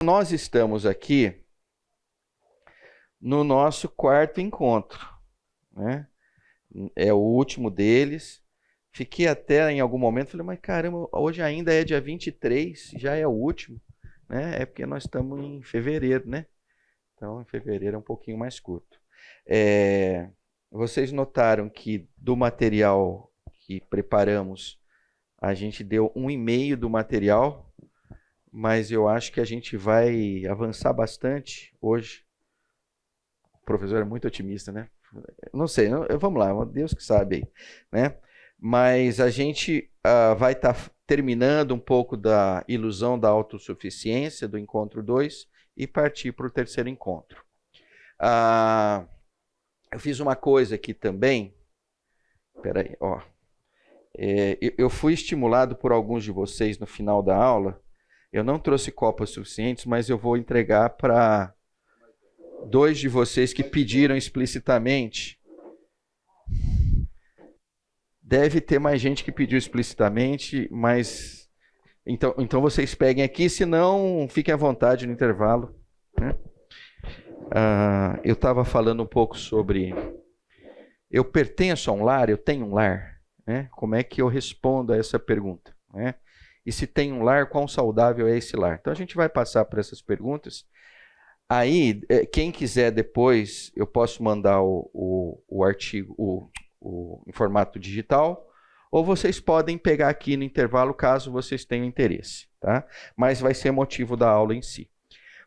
Nós estamos aqui no nosso quarto encontro, né? É o último deles. Fiquei até em algum momento, falei, mas caramba, hoje ainda é dia 23, já é o último, né? É porque nós estamos em fevereiro, né? Então, em fevereiro é um pouquinho mais curto. Vocês notaram que do material que preparamos, a gente deu 1,5 do material, mas eu acho que a gente vai avançar bastante hoje. O professor é muito otimista, né? Não sei, vamos lá, Deus que sabe aí, né? Mas a gente vai estar terminando um pouco da ilusão da autossuficiência do encontro 2 e partir para o terceiro encontro. Eu fiz uma coisa aqui também, peraí, ó. Eu fui estimulado por alguns de vocês no final da aula. Eu não trouxe copas suficientes, mas eu vou entregar para 2 de vocês que pediram explicitamente. Deve ter mais gente que pediu explicitamente, mas então vocês peguem aqui, senão fiquem à vontade no intervalo, né? Eu estava falando um pouco sobre eu pertenço a um lar, eu tenho um lar, né? Como é que eu respondo a essa pergunta, né? E se tem um lar, quão saudável é esse lar? Então a gente vai passar por essas perguntas. Aí, quem quiser depois, eu posso mandar o artigo em formato digital, ou vocês podem pegar aqui no intervalo, caso vocês tenham interesse, tá? Mas vai ser motivo da aula em si.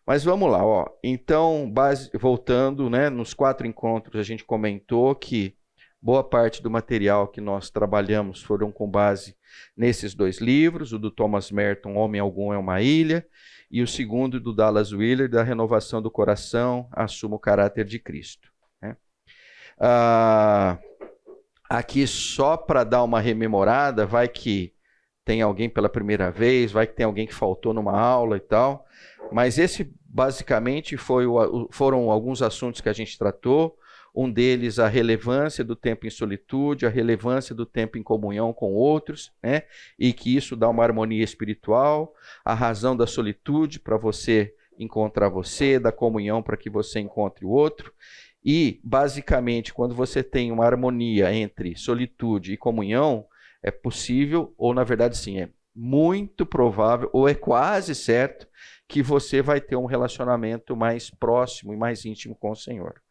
Mas vamos lá, ó. Então, voltando, né, nos 4 encontros a gente comentou que boa parte do material que nós trabalhamos foram com base nesses 2 livros, o do Thomas Merton, Homem Algum é uma Ilha, e o segundo do Dallas Willard, da Renovação do Coração, Assuma o Caráter de Cristo, né? Aqui só para dar uma rememorada, vai que tem alguém pela primeira vez, vai que tem alguém que faltou numa aula e tal, mas esse basicamente foram alguns assuntos que a gente tratou. Um deles, a relevância do tempo em solitude, a relevância do tempo em comunhão com outros, né? E que isso dá uma harmonia espiritual, a razão da solitude para você encontrar você, da comunhão para que você encontre o outro. E, basicamente, quando você tem uma harmonia entre solitude e comunhão, é possível, ou na verdade sim, é muito provável, ou é quase certo, que você vai ter um relacionamento mais próximo e mais íntimo com o Senhor.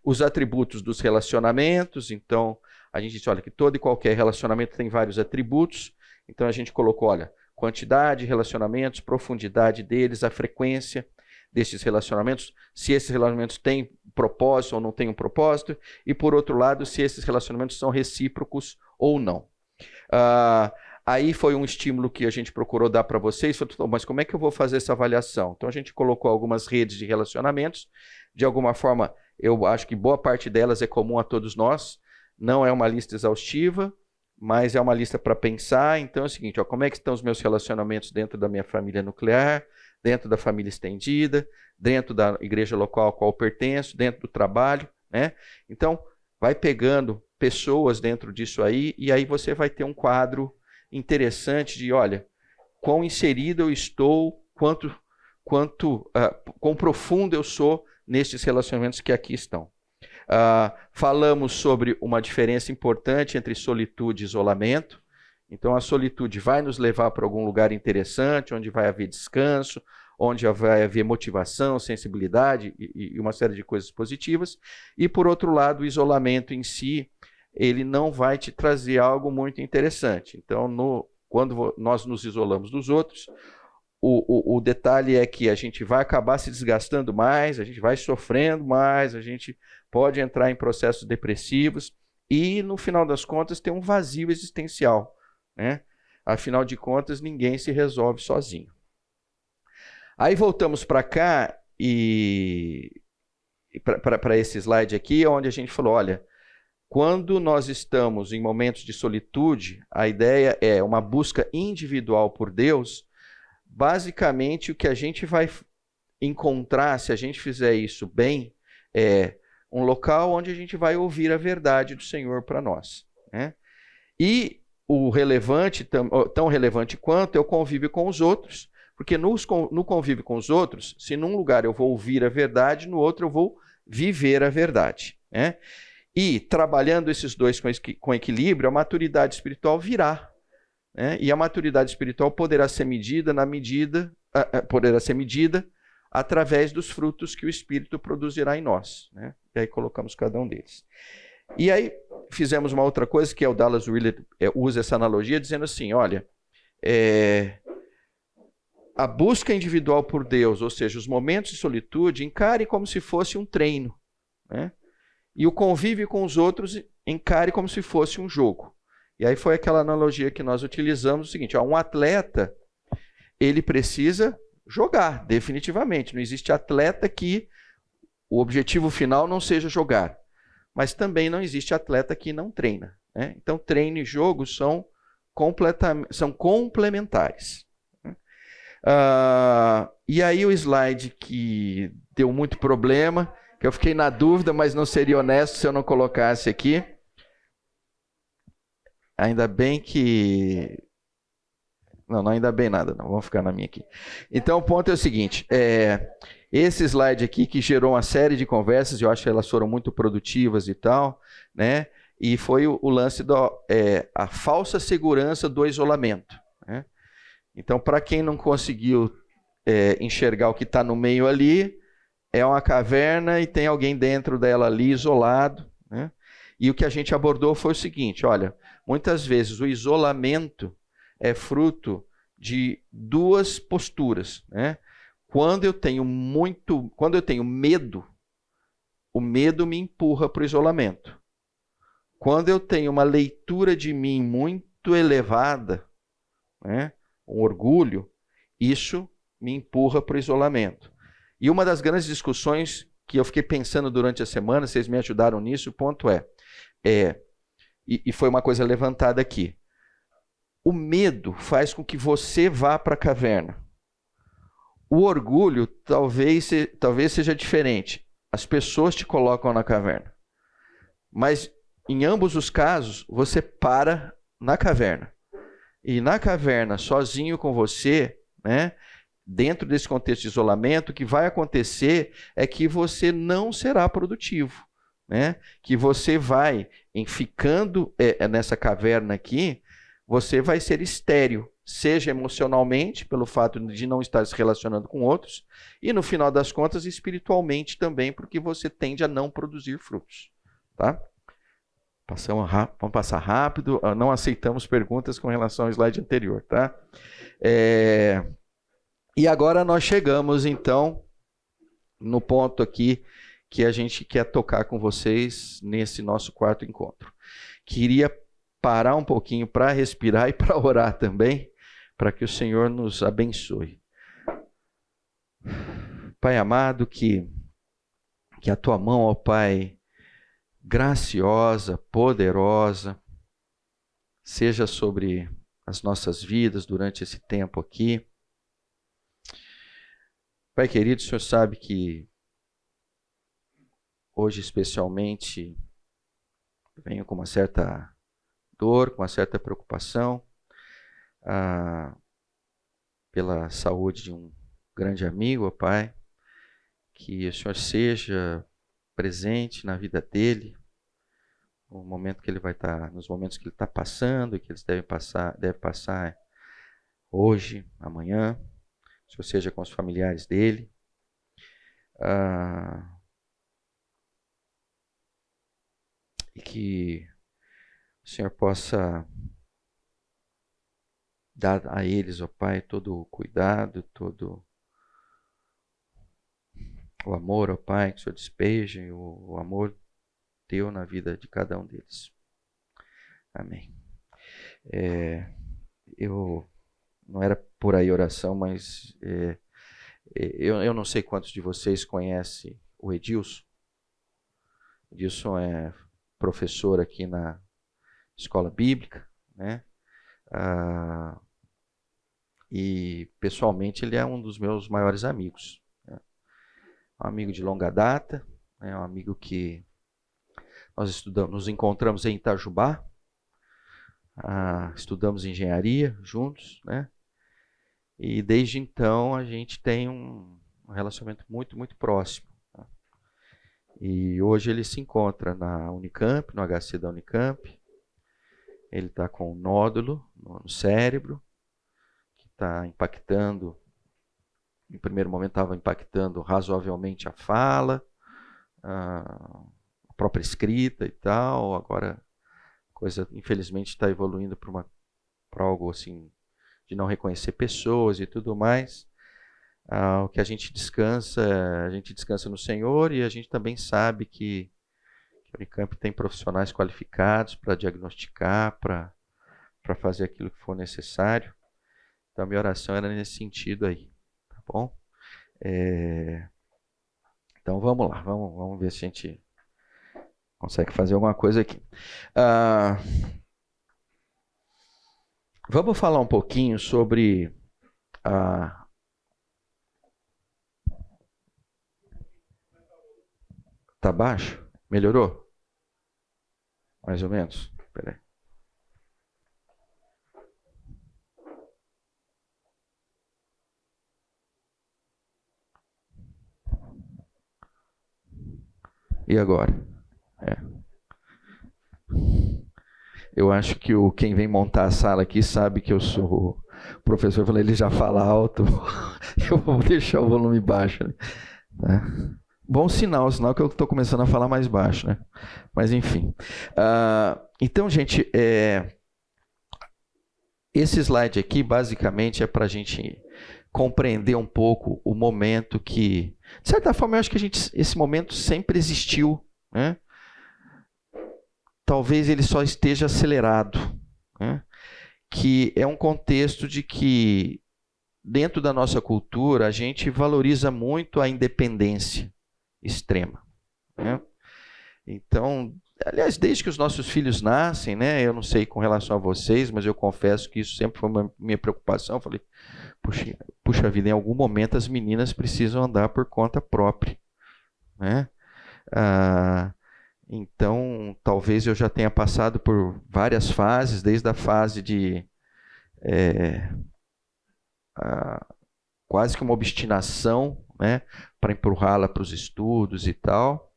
Os atributos dos relacionamentos, então a gente diz, olha, que todo e qualquer relacionamento tem vários atributos, então a gente colocou, olha, quantidade de relacionamentos, profundidade deles, a frequência desses relacionamentos, se esses relacionamentos têm propósito ou não têm um propósito, e por outro lado, se esses relacionamentos são recíprocos ou não. Aí foi um estímulo que a gente procurou dar para vocês, falou, mas como é que eu vou fazer essa avaliação? Então a gente colocou algumas redes de relacionamentos, de alguma forma, eu acho que boa parte delas é comum a todos nós, não é uma lista exaustiva, mas é uma lista para pensar. Então é o seguinte, ó, como é que estão os meus relacionamentos dentro da minha família nuclear, dentro da família estendida, dentro da igreja local a qual eu pertenço, dentro do trabalho, né? Então, vai pegando pessoas dentro disso aí, e aí você vai ter um quadro interessante de, olha, quão inserido eu estou, quão profundo eu sou nesses relacionamentos que aqui estão. Falamos sobre uma diferença importante entre solitude e isolamento. Então a solitude vai nos levar para algum lugar interessante, onde vai haver descanso, onde vai haver motivação, sensibilidade e uma série de coisas positivas. E por outro lado, o isolamento em si, ele não vai te trazer algo muito interessante. Então, quando nós nos isolamos dos outros, o detalhe é que a gente vai acabar se desgastando mais, a gente vai sofrendo mais, a gente pode entrar em processos depressivos e, no final das contas, ter um vazio existencial, né? Afinal de contas, ninguém se resolve sozinho. Aí voltamos para cá e para esse slide aqui, onde a gente falou, olha, quando nós estamos em momentos de solitude, a ideia é uma busca individual por Deus. Basicamente, o que a gente vai encontrar, se a gente fizer isso bem, é um local onde a gente vai ouvir a verdade do Senhor para nós, né? E o relevante, tão relevante quanto, é o convívio com os outros, Porque no convívio com os outros, se num lugar eu vou ouvir a verdade, no outro eu vou viver a verdade, né? E trabalhando esses dois com equilíbrio, a maturidade espiritual virá, né? E a maturidade espiritual poderá ser medida através dos frutos que o Espírito produzirá em nós, né? E aí colocamos cada um deles. E aí fizemos uma outra coisa, que é o Dallas Willard usa essa analogia, dizendo assim, olha, a busca individual por Deus, ou seja, os momentos de solitude, encare como se fosse um treino, né? E o convívio com os outros, encare como se fosse um jogo. E aí foi aquela analogia que nós utilizamos, o seguinte, um atleta, ele precisa jogar, definitivamente. Não existe atleta que o objetivo final não seja jogar. Mas também não existe atleta que não treina, né? Então, treino e jogo são complementares. E aí o slide que deu muito problema, que eu fiquei na dúvida, mas não seria honesto se eu não colocasse aqui. Ainda bem que... Não, ainda bem nada, não. Vamos ficar na minha aqui. Então, o ponto é o seguinte. Esse slide aqui que gerou uma série de conversas, eu acho que elas foram muito produtivas e tal, né? E foi o lance a falsa segurança do isolamento, né? Então, para quem não conseguiu enxergar o que está no meio ali, é uma caverna e tem alguém dentro dela ali isolado, né? E o que a gente abordou foi o seguinte, olha, muitas vezes o isolamento é fruto de duas posturas, né? Quando eu tenho medo, o medo me empurra para o isolamento. Quando eu tenho uma leitura de mim muito elevada, né, um orgulho, isso me empurra para o isolamento. E uma das grandes discussões que eu fiquei pensando durante a semana, vocês me ajudaram nisso, o ponto e foi uma coisa levantada aqui. O medo faz com que você vá para a caverna. O orgulho talvez seja diferente. As pessoas te colocam na caverna. Mas, em ambos os casos, você para na caverna. E na caverna, sozinho com você, né, dentro desse contexto de isolamento, o que vai acontecer é que você não será produtivo, né? Que você vai, ficando nessa caverna aqui, você vai ser estéril, seja emocionalmente, pelo fato de não estar se relacionando com outros, e no final das contas, espiritualmente também, porque você tende a não produzir frutos, tá? Vamos passar rápido, não aceitamos perguntas com relação ao slide anterior, tá? E agora nós chegamos, então, no ponto aqui que a gente quer tocar com vocês nesse nosso quarto encontro. Queria parar um pouquinho para respirar e para orar também, para que o Senhor nos abençoe. Pai amado, que a Tua mão, ó Pai, graciosa, poderosa, seja sobre as nossas vidas durante esse tempo aqui. Pai querido, o Senhor sabe que hoje especialmente venho com uma certa dor, com uma certa preocupação pela saúde de um grande amigo, ó Pai, que o Senhor seja presente na vida dele, no momento que ele vai estar, nos momentos que ele está passando e que eles deve passar hoje, amanhã, que o Senhor seja com os familiares dele. E que o Senhor possa dar a eles, ó Pai, todo o cuidado, todo o amor, ó Pai, que o Senhor despeja, o amor Teu na vida de cada um deles. Amém. Eu não era por aí oração, mas eu não sei quantos de vocês conhecem o Edilson. Edilson é professor aqui na escola bíblica, né? E pessoalmente ele é um dos meus maiores amigos, né? Um amigo de longa data, né? Um amigo que nós nos encontramos em Itajubá, estudamos engenharia juntos, né? E desde então a gente tem um relacionamento muito, muito próximo. Tá? E hoje ele se encontra na Unicamp, no HC da Unicamp. Ele está com um nódulo no cérebro, que está impactando, em primeiro momento estava impactando razoavelmente a fala, a própria escrita e tal. Agora a coisa, infelizmente, está evoluindo para algo assim, de não reconhecer pessoas e tudo mais. O que a gente descansa no Senhor, e a gente também sabe que a Unicamp tem profissionais qualificados para diagnosticar, para fazer aquilo que for necessário. Então a minha oração era nesse sentido aí, tá bom? Então vamos lá, vamos ver se a gente consegue fazer alguma coisa aqui. Vamos falar um pouquinho sobre Tá baixo? Melhorou? Mais ou menos? Espera aí. E agora? Eu acho que quem vem montar a sala aqui sabe que eu sou o professor. Eu falei, ele já fala alto, eu vou deixar o volume baixo. Né? Bom sinal que eu estou começando a falar mais baixo. Né? Mas enfim. Então, gente, esse slide aqui basicamente é para a gente compreender um pouco o momento que, de certa forma, eu acho que esse momento sempre existiu, né? Talvez ele só esteja acelerado, né? Que é um contexto de que, dentro da nossa cultura, a gente valoriza muito a independência extrema. Né? Então, aliás, desde que os nossos filhos nascem, né? Eu não sei com relação a vocês, mas eu confesso que isso sempre foi uma minha preocupação. Eu falei, puxa vida, em algum momento as meninas precisam andar por conta própria. Né? Então, talvez eu já tenha passado por várias fases, desde a fase de quase que uma obstinação, né, para empurrá-la para os estudos e tal.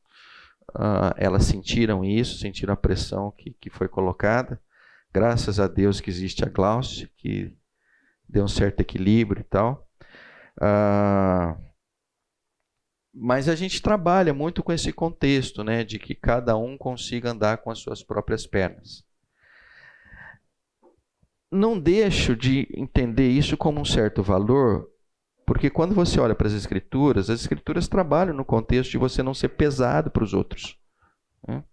Elas sentiram isso, sentiram a pressão que foi colocada. Graças a Deus que existe a Glaucia, que deu um certo equilíbrio e tal. Mas a gente trabalha muito com esse contexto, né, de que cada um consiga andar com as suas próprias pernas. Não deixo de entender isso como um certo valor, porque quando você olha para as Escrituras trabalham no contexto de você não ser pesado para os outros. Né?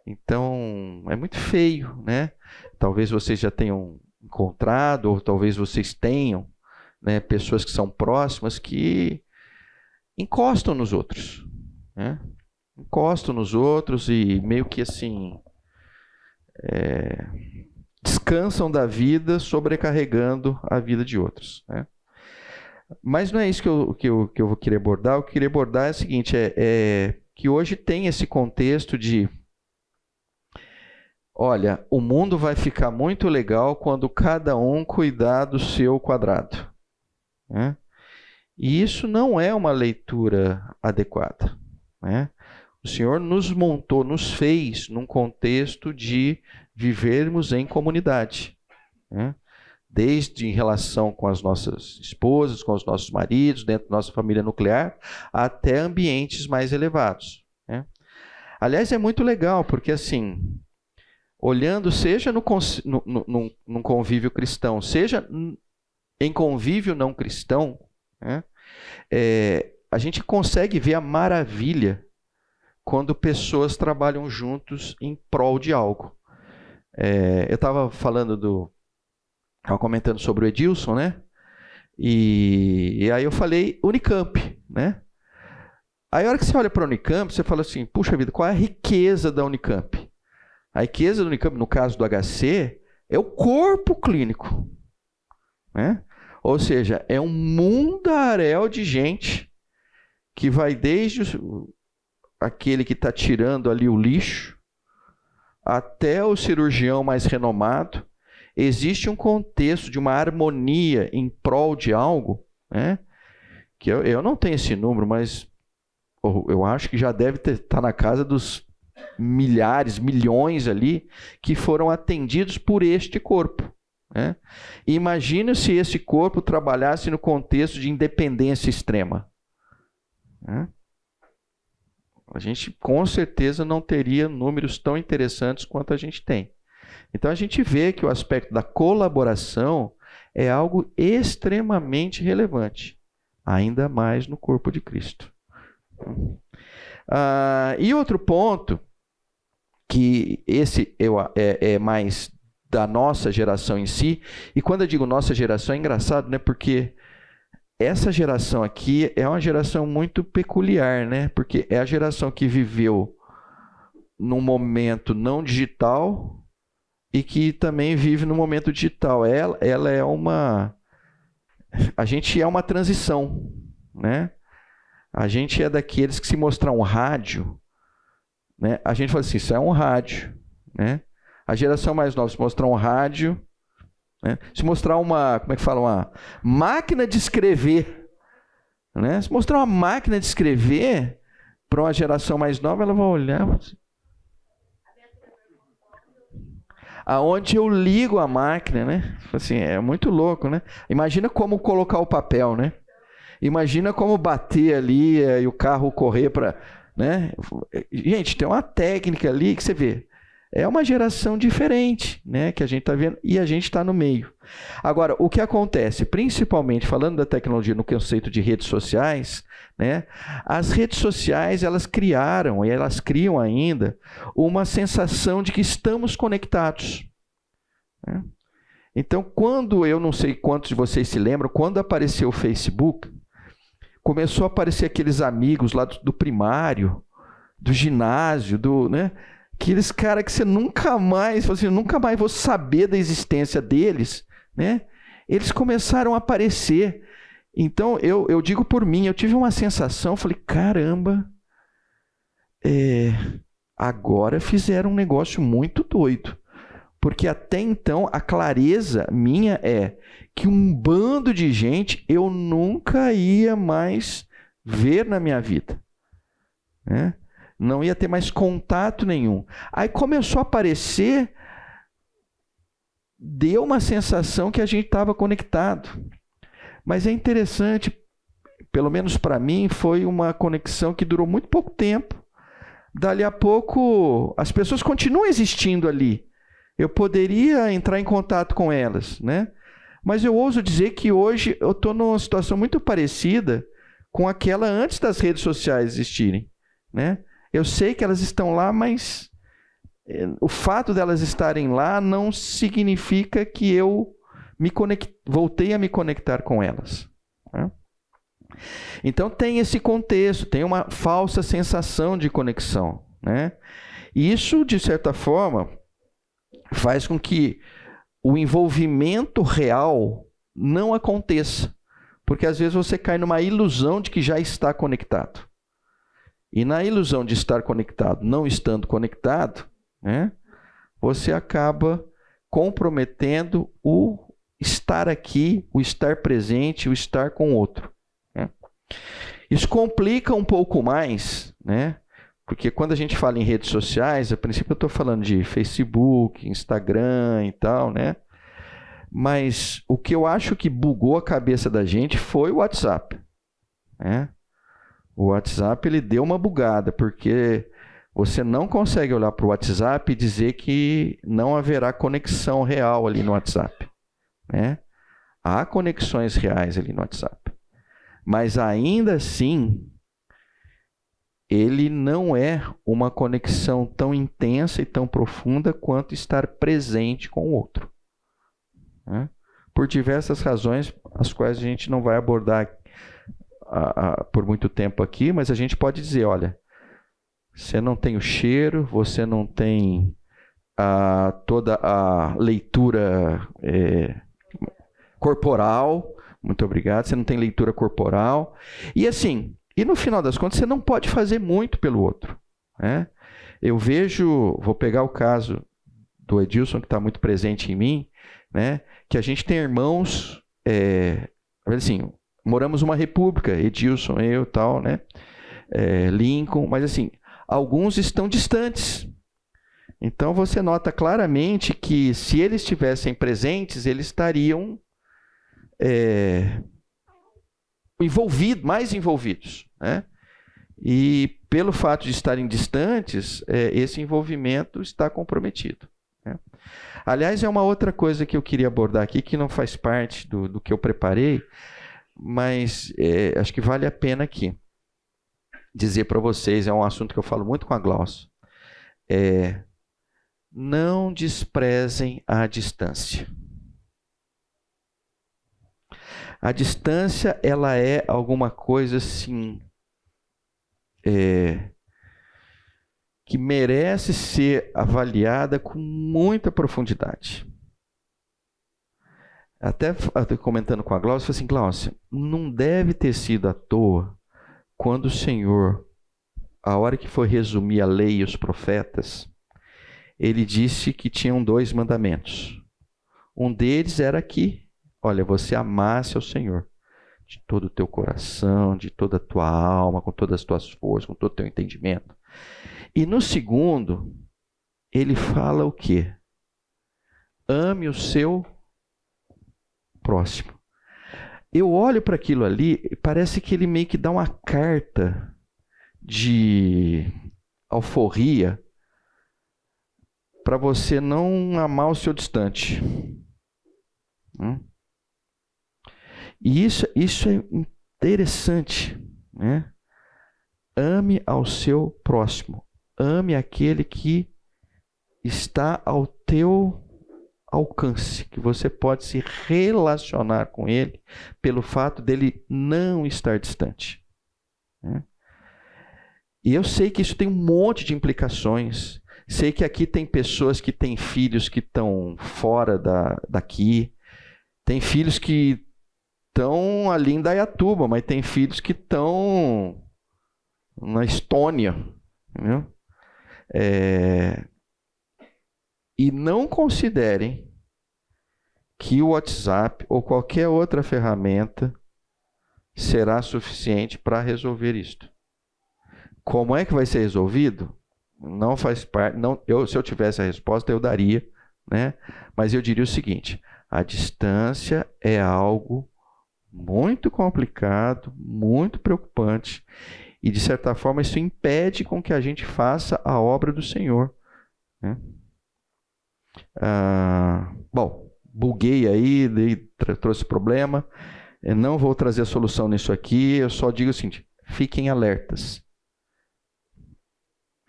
Então, é muito feio, né? Talvez vocês já tenham encontrado, ou talvez vocês tenham, né, pessoas que são próximas que encostam nos outros. Né? Encostam nos outros e meio que assim descansam da vida, sobrecarregando a vida de outros. Né? Mas não é isso que eu vou querer abordar. O que eu queria abordar é o seguinte, que hoje tem esse contexto de, olha, o mundo vai ficar muito legal quando cada um cuidar do seu quadrado. Né? E isso não é uma leitura adequada. Né? O Senhor nos montou, nos fez num contexto de vivermos em comunidade. Né? Desde em relação com as nossas esposas, com os nossos maridos, dentro da nossa família nuclear, até ambientes mais elevados. Né? Aliás, é muito legal, porque assim, olhando seja num convívio cristão, seja em convívio não cristão, né? A gente consegue ver a maravilha quando pessoas trabalham juntos em prol de algo. Eu estava comentando sobre o Edilson, né? E aí eu falei Unicamp, né? Aí a hora que você olha para a Unicamp, você fala assim, puxa vida, qual é a riqueza da Unicamp? A riqueza da Unicamp, no caso do HC, é o corpo clínico. Né? Ou seja, é um mundaréu de gente que vai desde aquele que está tirando ali o lixo, até o cirurgião mais renomado, existe um contexto de uma harmonia em prol de algo, né? Que eu não tenho esse número, mas eu acho que já deve estar na casa dos milhares, milhões ali, que foram atendidos por este corpo, né? Imagina se esse corpo trabalhasse no contexto de independência extrema, né? A gente com certeza não teria números tão interessantes quanto a gente tem. Então a gente vê que o aspecto da colaboração é algo extremamente relevante, ainda mais no corpo de Cristo. E outro ponto, que esse é mais da nossa geração em si, e quando eu digo nossa geração é engraçado, né? Porque essa geração aqui é uma geração muito peculiar, né? Porque é a geração que viveu num momento não digital e que também vive no momento digital. Ela é uma... A gente é uma transição, né? A gente é daqueles que, se mostrar um rádio, né? A gente fala assim, isso é um rádio, né? A geração mais nova, se mostrar um rádio, né? Se mostrar uma, como é que fala, uma máquina de escrever, né? Se mostrar uma máquina de escrever para uma geração mais nova, ela vai olhar assim, aonde eu ligo a máquina, né? Assim, é muito louco, né? Imagina como colocar o papel, né? Imagina como bater ali e o carro correr para, né? Gente, tem uma técnica ali que você vê. É uma geração diferente, né? Que a gente está vendo e a gente está no meio. Agora, o que acontece, principalmente falando da tecnologia no conceito de redes sociais, né? As redes sociais, elas criaram e elas criam ainda uma sensação de que estamos conectados, né? Então, quando, eu não sei quantos de vocês se lembram, quando apareceu o Facebook, começou a aparecer aqueles amigos lá do primário, do ginásio, né? Aqueles caras que você nunca mais, assim, nunca mais vou saber da existência deles, né? Eles começaram a aparecer. Então, eu digo por mim, eu tive uma sensação, falei, caramba, agora fizeram um negócio muito doido. Porque até então, a clareza minha é que um bando de gente eu nunca ia mais ver na minha vida, né? Não ia ter mais contato nenhum. Aí começou a aparecer, deu uma sensação que a gente estava conectado. Mas é interessante, pelo menos para mim, foi uma conexão que durou muito pouco tempo. Dali a pouco, as pessoas continuam existindo ali. Eu poderia entrar em contato com elas, né? Mas eu ouso dizer que hoje eu estou numa situação muito parecida com aquela antes das redes sociais existirem, né? Eu sei que elas estão lá, mas o fato delas estarem lá não significa que eu voltei a me conectar com elas, né? Então tem esse contexto, tem uma falsa sensação de conexão, né? E isso, de certa forma, faz com que o envolvimento real não aconteça. Porque às vezes você cai numa ilusão de que já está conectado. E na ilusão de estar conectado, não estando conectado, né, você acaba comprometendo o estar aqui, o estar presente, o estar com o outro, né? Isso complica um pouco mais, né? Porque quando a gente fala em redes sociais, a princípio eu estou falando de Facebook, Instagram e tal, né? Mas o que eu acho que bugou a cabeça da gente foi o WhatsApp, né? O WhatsApp, ele deu uma bugada, porque você não consegue olhar para o WhatsApp e dizer que não haverá conexão real ali no WhatsApp, né? Há conexões reais ali no WhatsApp. Mas ainda assim, ele não é uma conexão tão intensa e tão profunda quanto estar presente com o outro, né? Por diversas razões, as quais a gente não vai abordar por muito tempo aqui, mas a gente pode dizer, olha, você não tem o cheiro, você não tem toda a leitura corporal, muito obrigado, você não tem leitura corporal, e assim, e no final das contas, você não pode fazer muito pelo outro, né? Eu vejo, vou pegar o caso do Edilson, que está muito presente em mim, né? Que a gente tem irmãos, assim, moramos numa república, Edilson, eu e tal, né? Lincoln, mas assim, alguns estão distantes. Então você nota claramente que se eles estivessem presentes, eles estariam mais envolvidos, né? E pelo fato de estarem distantes, esse envolvimento está comprometido, né? Aliás, é uma outra coisa que eu queria abordar aqui, que não faz parte do que eu preparei, mas acho que vale a pena aqui dizer para vocês, é um assunto que eu falo muito com a Glaucia. Não desprezem a distância. A distância, ela é alguma coisa assim, que merece ser avaliada com muita profundidade. Até comentando com a Glaucia, eu falei assim, Glaucia, não deve ter sido à toa quando o Senhor, a hora que foi resumir a lei e os profetas, ele disse que tinham 2 mandamentos. Um deles era que, olha, você amasse ao Senhor de todo o teu coração, de toda a tua alma, com todas as tuas forças, com todo o teu entendimento. E no segundo, ele fala o quê? Ame o seu próximo. Eu olho para aquilo ali, parece que ele meio que dá uma carta de alforria para você não amar o seu distante. E isso é interessante, né? Ame ao seu próximo. Ame aquele que está ao teu alcance, que você pode se relacionar com ele pelo fato dele não estar distante, né? E eu sei que isso tem um monte de implicações. Sei que aqui tem pessoas que têm filhos que estão fora daqui. Tem filhos que estão ali em Dayatuba, mas tem filhos que estão na Estônia, entendeu? E não considerem que o WhatsApp ou qualquer outra ferramenta será suficiente para resolver isto. Como é que vai ser resolvido? Não faz parte. Se eu tivesse a resposta, eu daria, né? Mas eu diria o seguinte: a distância é algo muito complicado, muito preocupante, e de certa forma isso impede com que a gente faça a obra do Senhor, né? Bom, buguei aí, trouxe problema. Eu não vou trazer a solução nisso aqui. Eu só digo o seguinte: fiquem alertas.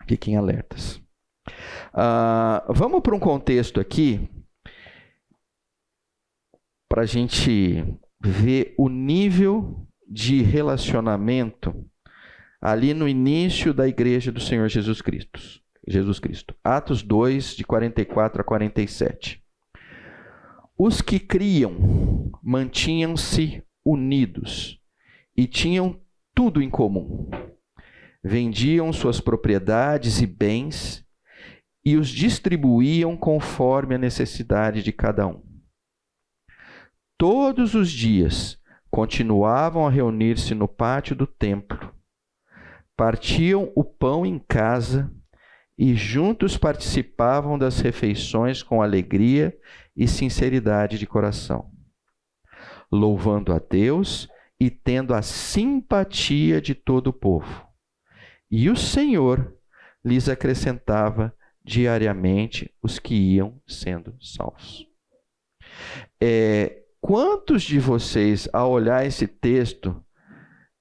Fiquem alertas. Vamos para um contexto aqui para a gente ver o nível de relacionamento ali no início da igreja do Senhor Jesus Cristo. Atos 2, de 44 a 47. Os que criam mantinham-se unidos e tinham tudo em comum. Vendiam suas propriedades e bens e os distribuíam conforme a necessidade de cada um. Todos os dias continuavam a reunir-se no pátio do templo, partiam o pão em casa e juntos participavam das refeições com alegria e sinceridade de coração, louvando a Deus e tendo a simpatia de todo o povo. E o Senhor lhes acrescentava diariamente os que iam sendo salvos. Quantos de vocês, ao olhar esse texto,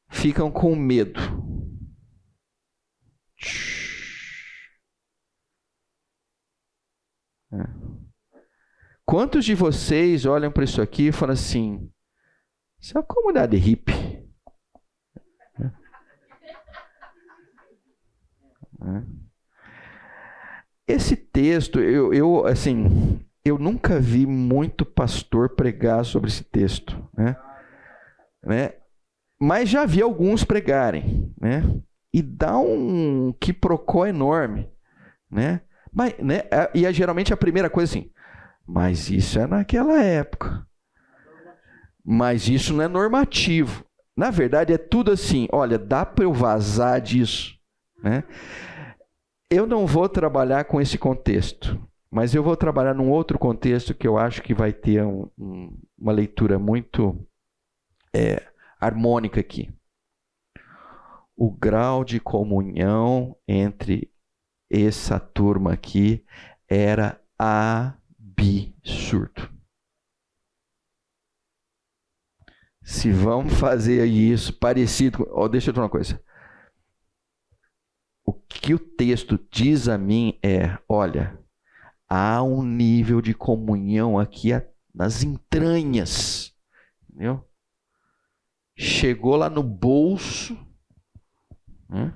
ficam com medo? Quantos de vocês olham para isso aqui e falam assim: isso é uma comunidade hippie? Esse texto, eu nunca vi muito pastor pregar sobre esse texto, né? Mas já vi alguns pregarem, né? E dá um quiprocó enorme, né? Mas, né? E geralmente a primeira coisa assim: Mas isso é naquela época. Mas isso não é normativo. Na verdade, é tudo assim. Olha, dá para eu vazar disso, né? Eu não vou trabalhar com esse contexto, mas eu vou trabalhar num outro contexto que eu acho que vai ter uma leitura muito harmônica aqui. O grau de comunhão entre essa turma aqui era absurdo. Se vamos fazer isso parecido... deixa eu dizer uma coisa. O que o texto diz a mim é, olha, há um nível de comunhão aqui nas entranhas. Entendeu? Chegou lá no bolso, né?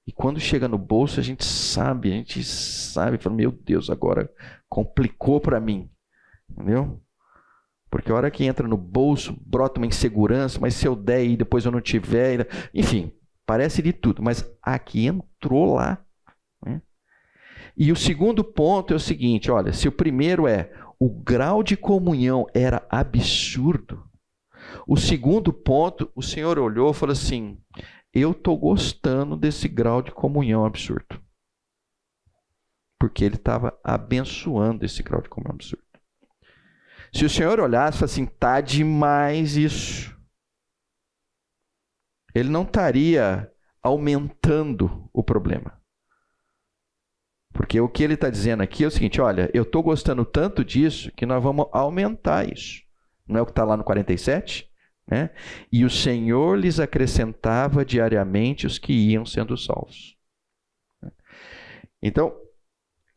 E quando chega no bolso, a gente sabe, fala, meu Deus, agora complicou para mim. Entendeu? Porque a hora que entra no bolso, brota uma insegurança, mas se eu der e depois eu não tiver... Enfim, parece de tudo, mas aqui entrou lá. Né? E o segundo ponto é o seguinte, olha, se o primeiro o grau de comunhão era absurdo, o segundo ponto, o Senhor olhou e falou assim, eu estou gostando desse grau de comunhão absurdo. Porque ele estava abençoando esse grau de comunhão absurdo. Se o Senhor olhasse e falasse assim, tá demais isso. Ele não estaria aumentando o problema. Porque o que ele está dizendo aqui é o seguinte, olha, eu estou gostando tanto disso que nós vamos aumentar isso. Não é o que está lá no 47? Né? E o Senhor lhes acrescentava diariamente os que iam sendo salvos. Então,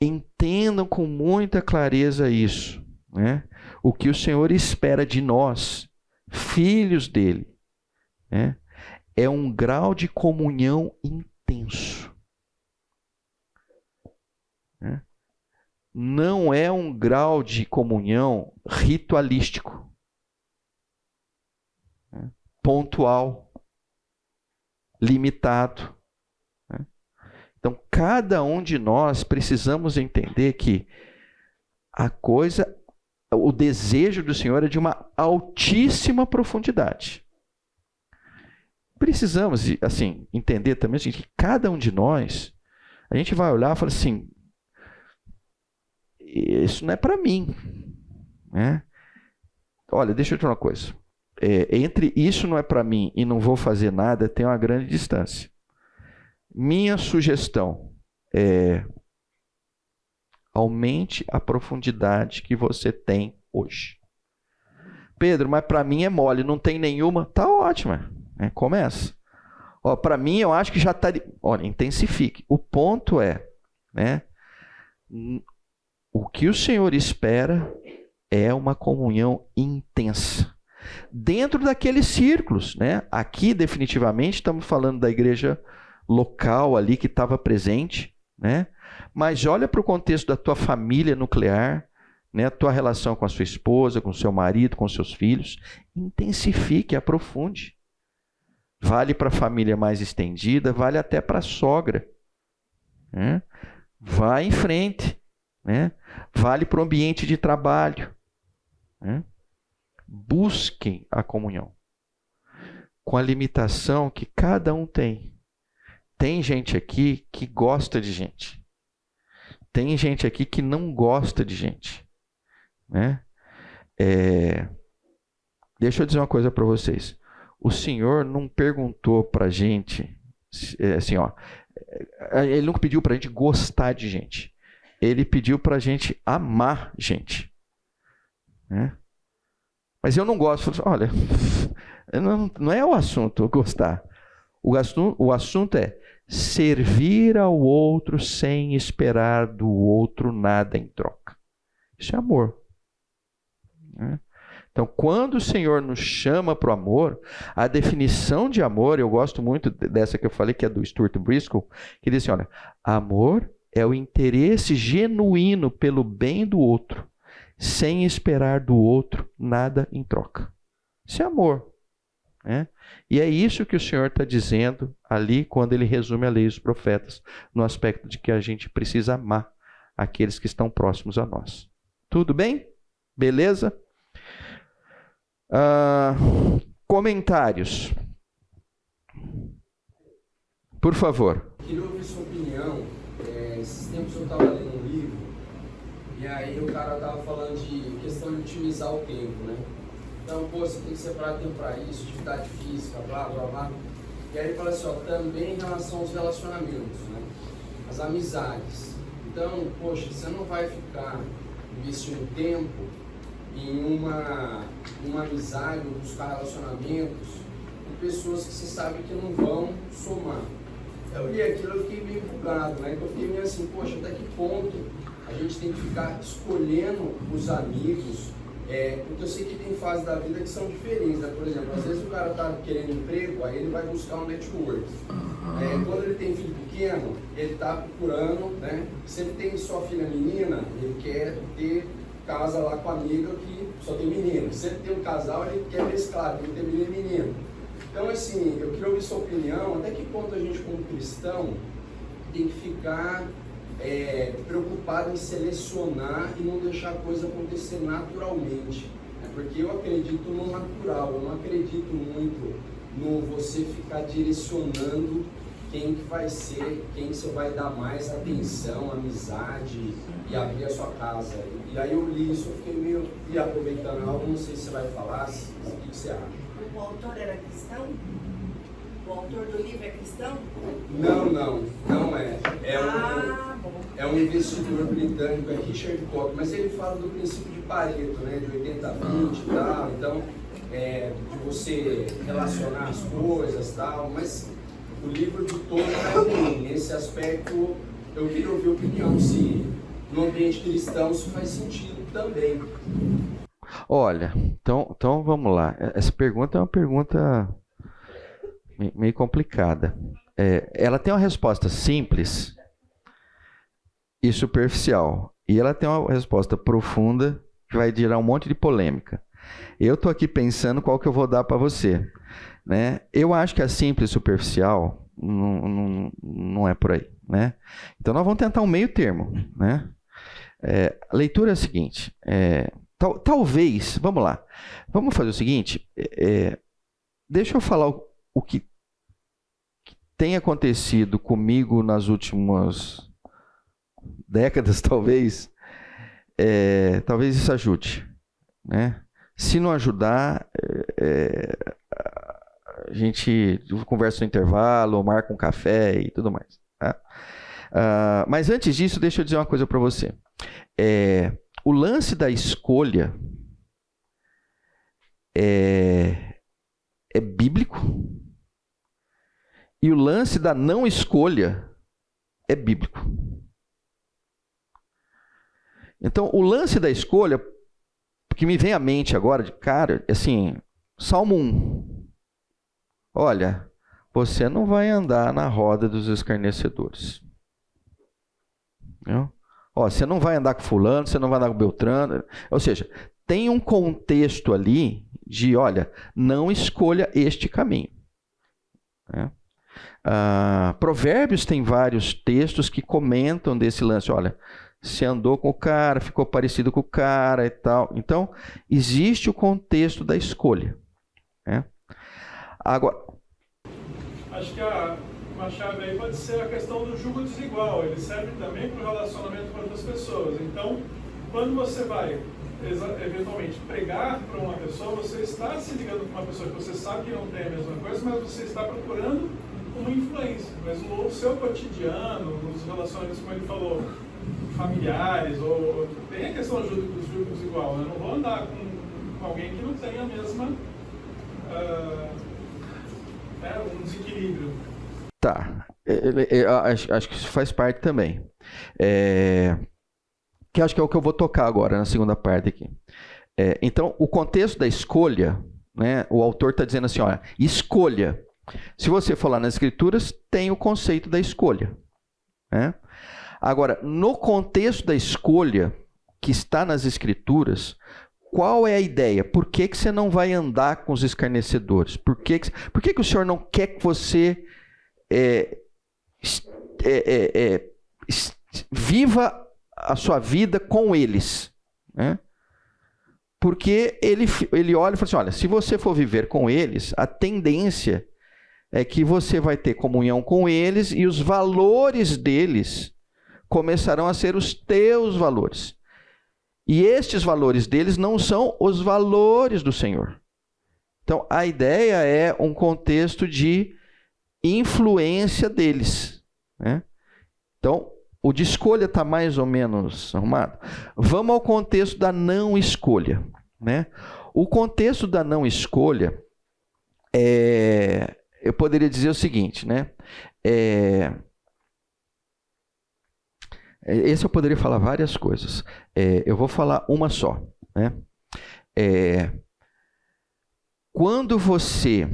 entendam com muita clareza isso. Né? O que o Senhor espera de nós, filhos dele, né? É um grau de comunhão intenso. Né? Não é um grau de comunhão ritualístico. Pontual, limitado. Então, cada um de nós precisamos entender que o desejo do Senhor é de uma altíssima profundidade. Precisamos, assim, entender também que cada um de nós, a gente vai olhar e falar assim, isso não é para mim. Né? Olha, deixa eu te dizer uma coisa. Entre isso não é para mim e não vou fazer nada, tem uma grande distância. Minha sugestão é aumente a profundidade que você tem hoje. Pedro, mas para mim é mole, não tem nenhuma. Tá ótima, começa. Para mim eu acho que já está... Olha, intensifique. O ponto né, o que o Senhor espera é uma comunhão intensa. Dentro daqueles círculos, né? Aqui definitivamente estamos falando da igreja local ali que estava presente, né? Mas olha para o contexto da tua família nuclear, né? A tua relação com a sua esposa, com o seu marido, com os seus filhos, intensifique, aprofunde. Vale para a família mais estendida, vale até para a sogra, né? Vai em frente, né? Vale para o ambiente de trabalho, né? Busquem a comunhão com a limitação que cada um tem. Tem gente aqui que gosta de gente. Tem gente aqui que não gosta de gente. Né? Deixa eu dizer uma coisa para vocês. O Senhor não perguntou para a gente, assim, Ele não pediu para a gente gostar de gente. Ele pediu para a gente amar gente. Né? Mas eu não gosto. Olha, não é o assunto gostar. O assunto é servir ao outro sem esperar do outro nada em troca. Isso é amor. Então, quando o Senhor nos chama para o amor, a definição de amor, eu gosto muito dessa que eu falei, que é do Stuart Briscoe, que diz assim, olha, amor é o interesse genuíno pelo bem do outro, sem esperar do outro nada em troca. Isso é amor. Né? E é isso que o Senhor está dizendo ali quando ele resume a lei dos profetas, no aspecto de que a gente precisa amar aqueles que estão próximos a nós. Tudo bem? Beleza? Comentários. Por favor. Queria ouvir sua opinião. Esses tempos eu estava lendo um livro e aí o cara estava falando de questão de otimizar o tempo, né? Então, pô, você tem que separar tempo para isso, atividade física, blá, blá, blá. E aí ele fala assim, ó, também em relação aos relacionamentos, né? As amizades. Então, poxa, você não vai ficar investindo tempo em uma amizade ou buscar relacionamentos com pessoas que você sabe que não vão somar. Eu li aquilo, eu fiquei meio bugado, né? Eu fiquei meio assim, poxa, até que ponto a gente tem que ficar escolhendo os amigos, porque eu sei que tem fases da vida que são diferentes, né? Por exemplo, às vezes o cara tá querendo emprego, aí ele vai buscar um network. Quando ele tem filho pequeno, ele tá procurando, né? Se ele tem só filha menina, ele quer ter casa lá com a amiga que só tem menino. Se ele tem um casal, ele quer mesclar, ele tem menino e menino. Então, assim, eu queria ouvir sua opinião, até que ponto a gente, como cristão, tem que ficar preocupado em selecionar e não deixar a coisa acontecer naturalmente. Porque eu acredito no natural, eu não acredito muito no você ficar direcionando quem que vai ser, quem que você vai dar mais atenção, amizade e abrir a sua casa. E aí eu li isso, eu fiquei meio aproveitando algo, não sei se você vai falar, o que você acha? O autor era cristão? O autor do livro é cristão? Não é. É um investidor britânico, é Richard Koch, mas ele fala do princípio de Pareto, né, de 80-20 e tal, então, de você relacionar as coisas e tal, mas o livro de todo é ruim. Nesse aspecto, eu queria ouvir a opinião, se no ambiente cristão isso faz sentido também. Olha, então vamos lá. Essa pergunta é uma pergunta meio complicada. Ela tem uma resposta simples e superficial. E ela tem uma resposta profunda que vai gerar um monte de polêmica. Eu estou aqui pensando qual que eu vou dar para você. Né? Eu acho que a simples e superficial não é por aí. Né? Então nós vamos tentar um meio termo. Né? A leitura é a seguinte. Talvez, vamos lá. Vamos fazer o seguinte. Deixa eu falar o que tem acontecido comigo nas últimas décadas, talvez. Talvez isso ajude. Né? Se não ajudar, a gente conversa no intervalo, marca um café e tudo mais. Tá? Mas antes disso, deixa eu dizer uma coisa para você. O lance da escolha é bíblico e o lance da não escolha é bíblico. Então, o lance da escolha, que me vem à mente agora, de cara, assim, Salmo 1. Olha, você não vai andar na roda dos escarnecedores. Viu? Você não vai andar com fulano, você não vai andar com Beltrano. Ou seja, tem um contexto ali de, olha, não escolha este caminho. Né? Provérbios tem vários textos que comentam desse lance. Olha, você andou com o cara, ficou parecido com o cara e tal. Então, existe o contexto da escolha. Né? Agora, acho que uma chave aí pode ser a questão do jugo desigual. Ele serve também para o relacionamento com outras pessoas. Então, quando você vai eventualmente pregar para uma pessoa, você está se ligando com uma pessoa que você sabe que não tem a mesma coisa, mas você está procurando uma influência. Mas o seu cotidiano, os relacionamentos, como ele falou, familiares, ou tem a questão dos jugos igual. Eu não vou andar com alguém que não tem a mesma um desequilíbrio. Tá. Acho que isso faz parte também. Que acho que é o que eu vou tocar agora, na segunda parte aqui. Então, o contexto da escolha, né, o autor está dizendo assim, olha, escolha. Se você for lá nas escrituras, tem o conceito da escolha. Né? Agora, no contexto da escolha que está nas escrituras, qual é a ideia? Por que você não vai andar com os escarnecedores? Por que o Senhor não quer que você viva a sua vida com eles? Né? Porque ele olha e fala assim, olha, se você for viver com eles, a tendência é que você vai ter comunhão com eles e os valores deles começarão a ser os teus valores. E estes valores deles não são os valores do Senhor. Então, a ideia é um contexto de influência deles, né? Então, o de escolha está mais ou menos arrumado. Vamos ao contexto da não escolha, né? O contexto da não escolha, eu poderia dizer o seguinte, né? Esse eu poderia falar várias coisas. Eu vou falar uma só, né? Quando você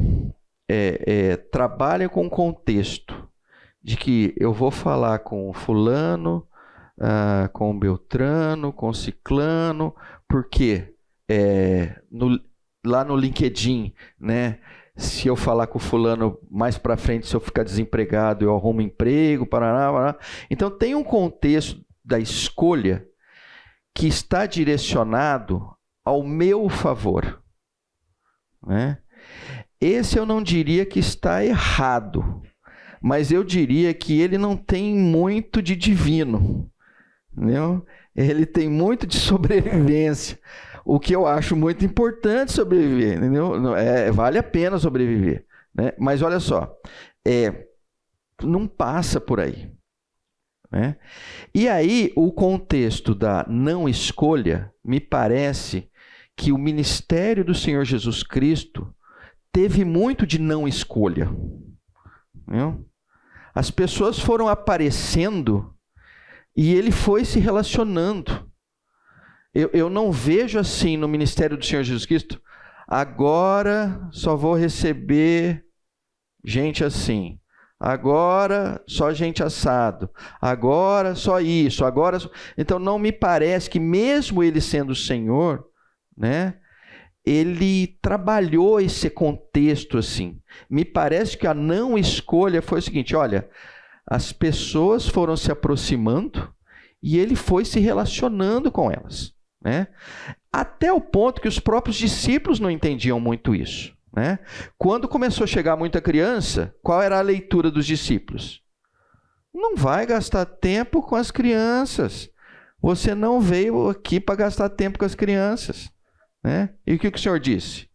trabalha com o contexto de que eu vou falar com fulano, com Beltrano, com Ciclano, porque lá no LinkedIn, né? Se eu falar com fulano mais para frente, se eu ficar desempregado, eu arrumo emprego, parará. Então tem um contexto da escolha que está direcionado ao meu favor, né? Esse eu não diria que está errado, mas eu diria que ele não tem muito de divino, entendeu? Ele tem muito de sobrevivência. O que eu acho muito importante sobreviver, entendeu? Vale a pena sobreviver, né? Mas olha só, não passa por aí, né? E aí, o contexto da não escolha, me parece que o ministério do Senhor Jesus Cristo teve muito de não escolha, entendeu? As pessoas foram aparecendo e ele foi se relacionando. Eu não vejo assim no ministério do Senhor Jesus Cristo, agora só vou receber gente assim, agora só gente assado, agora só isso, agora... Então não me parece que mesmo ele sendo o Senhor, né, ele trabalhou esse contexto assim. Me parece que a não escolha foi o seguinte, olha, as pessoas foram se aproximando e ele foi se relacionando com elas, né? Até o ponto que os próprios discípulos não entendiam muito isso, né? Quando começou a chegar muita criança, qual era a leitura dos discípulos? Não vai gastar tempo com as crianças. Você não veio aqui para gastar tempo com as crianças, né? E o que o Senhor disse?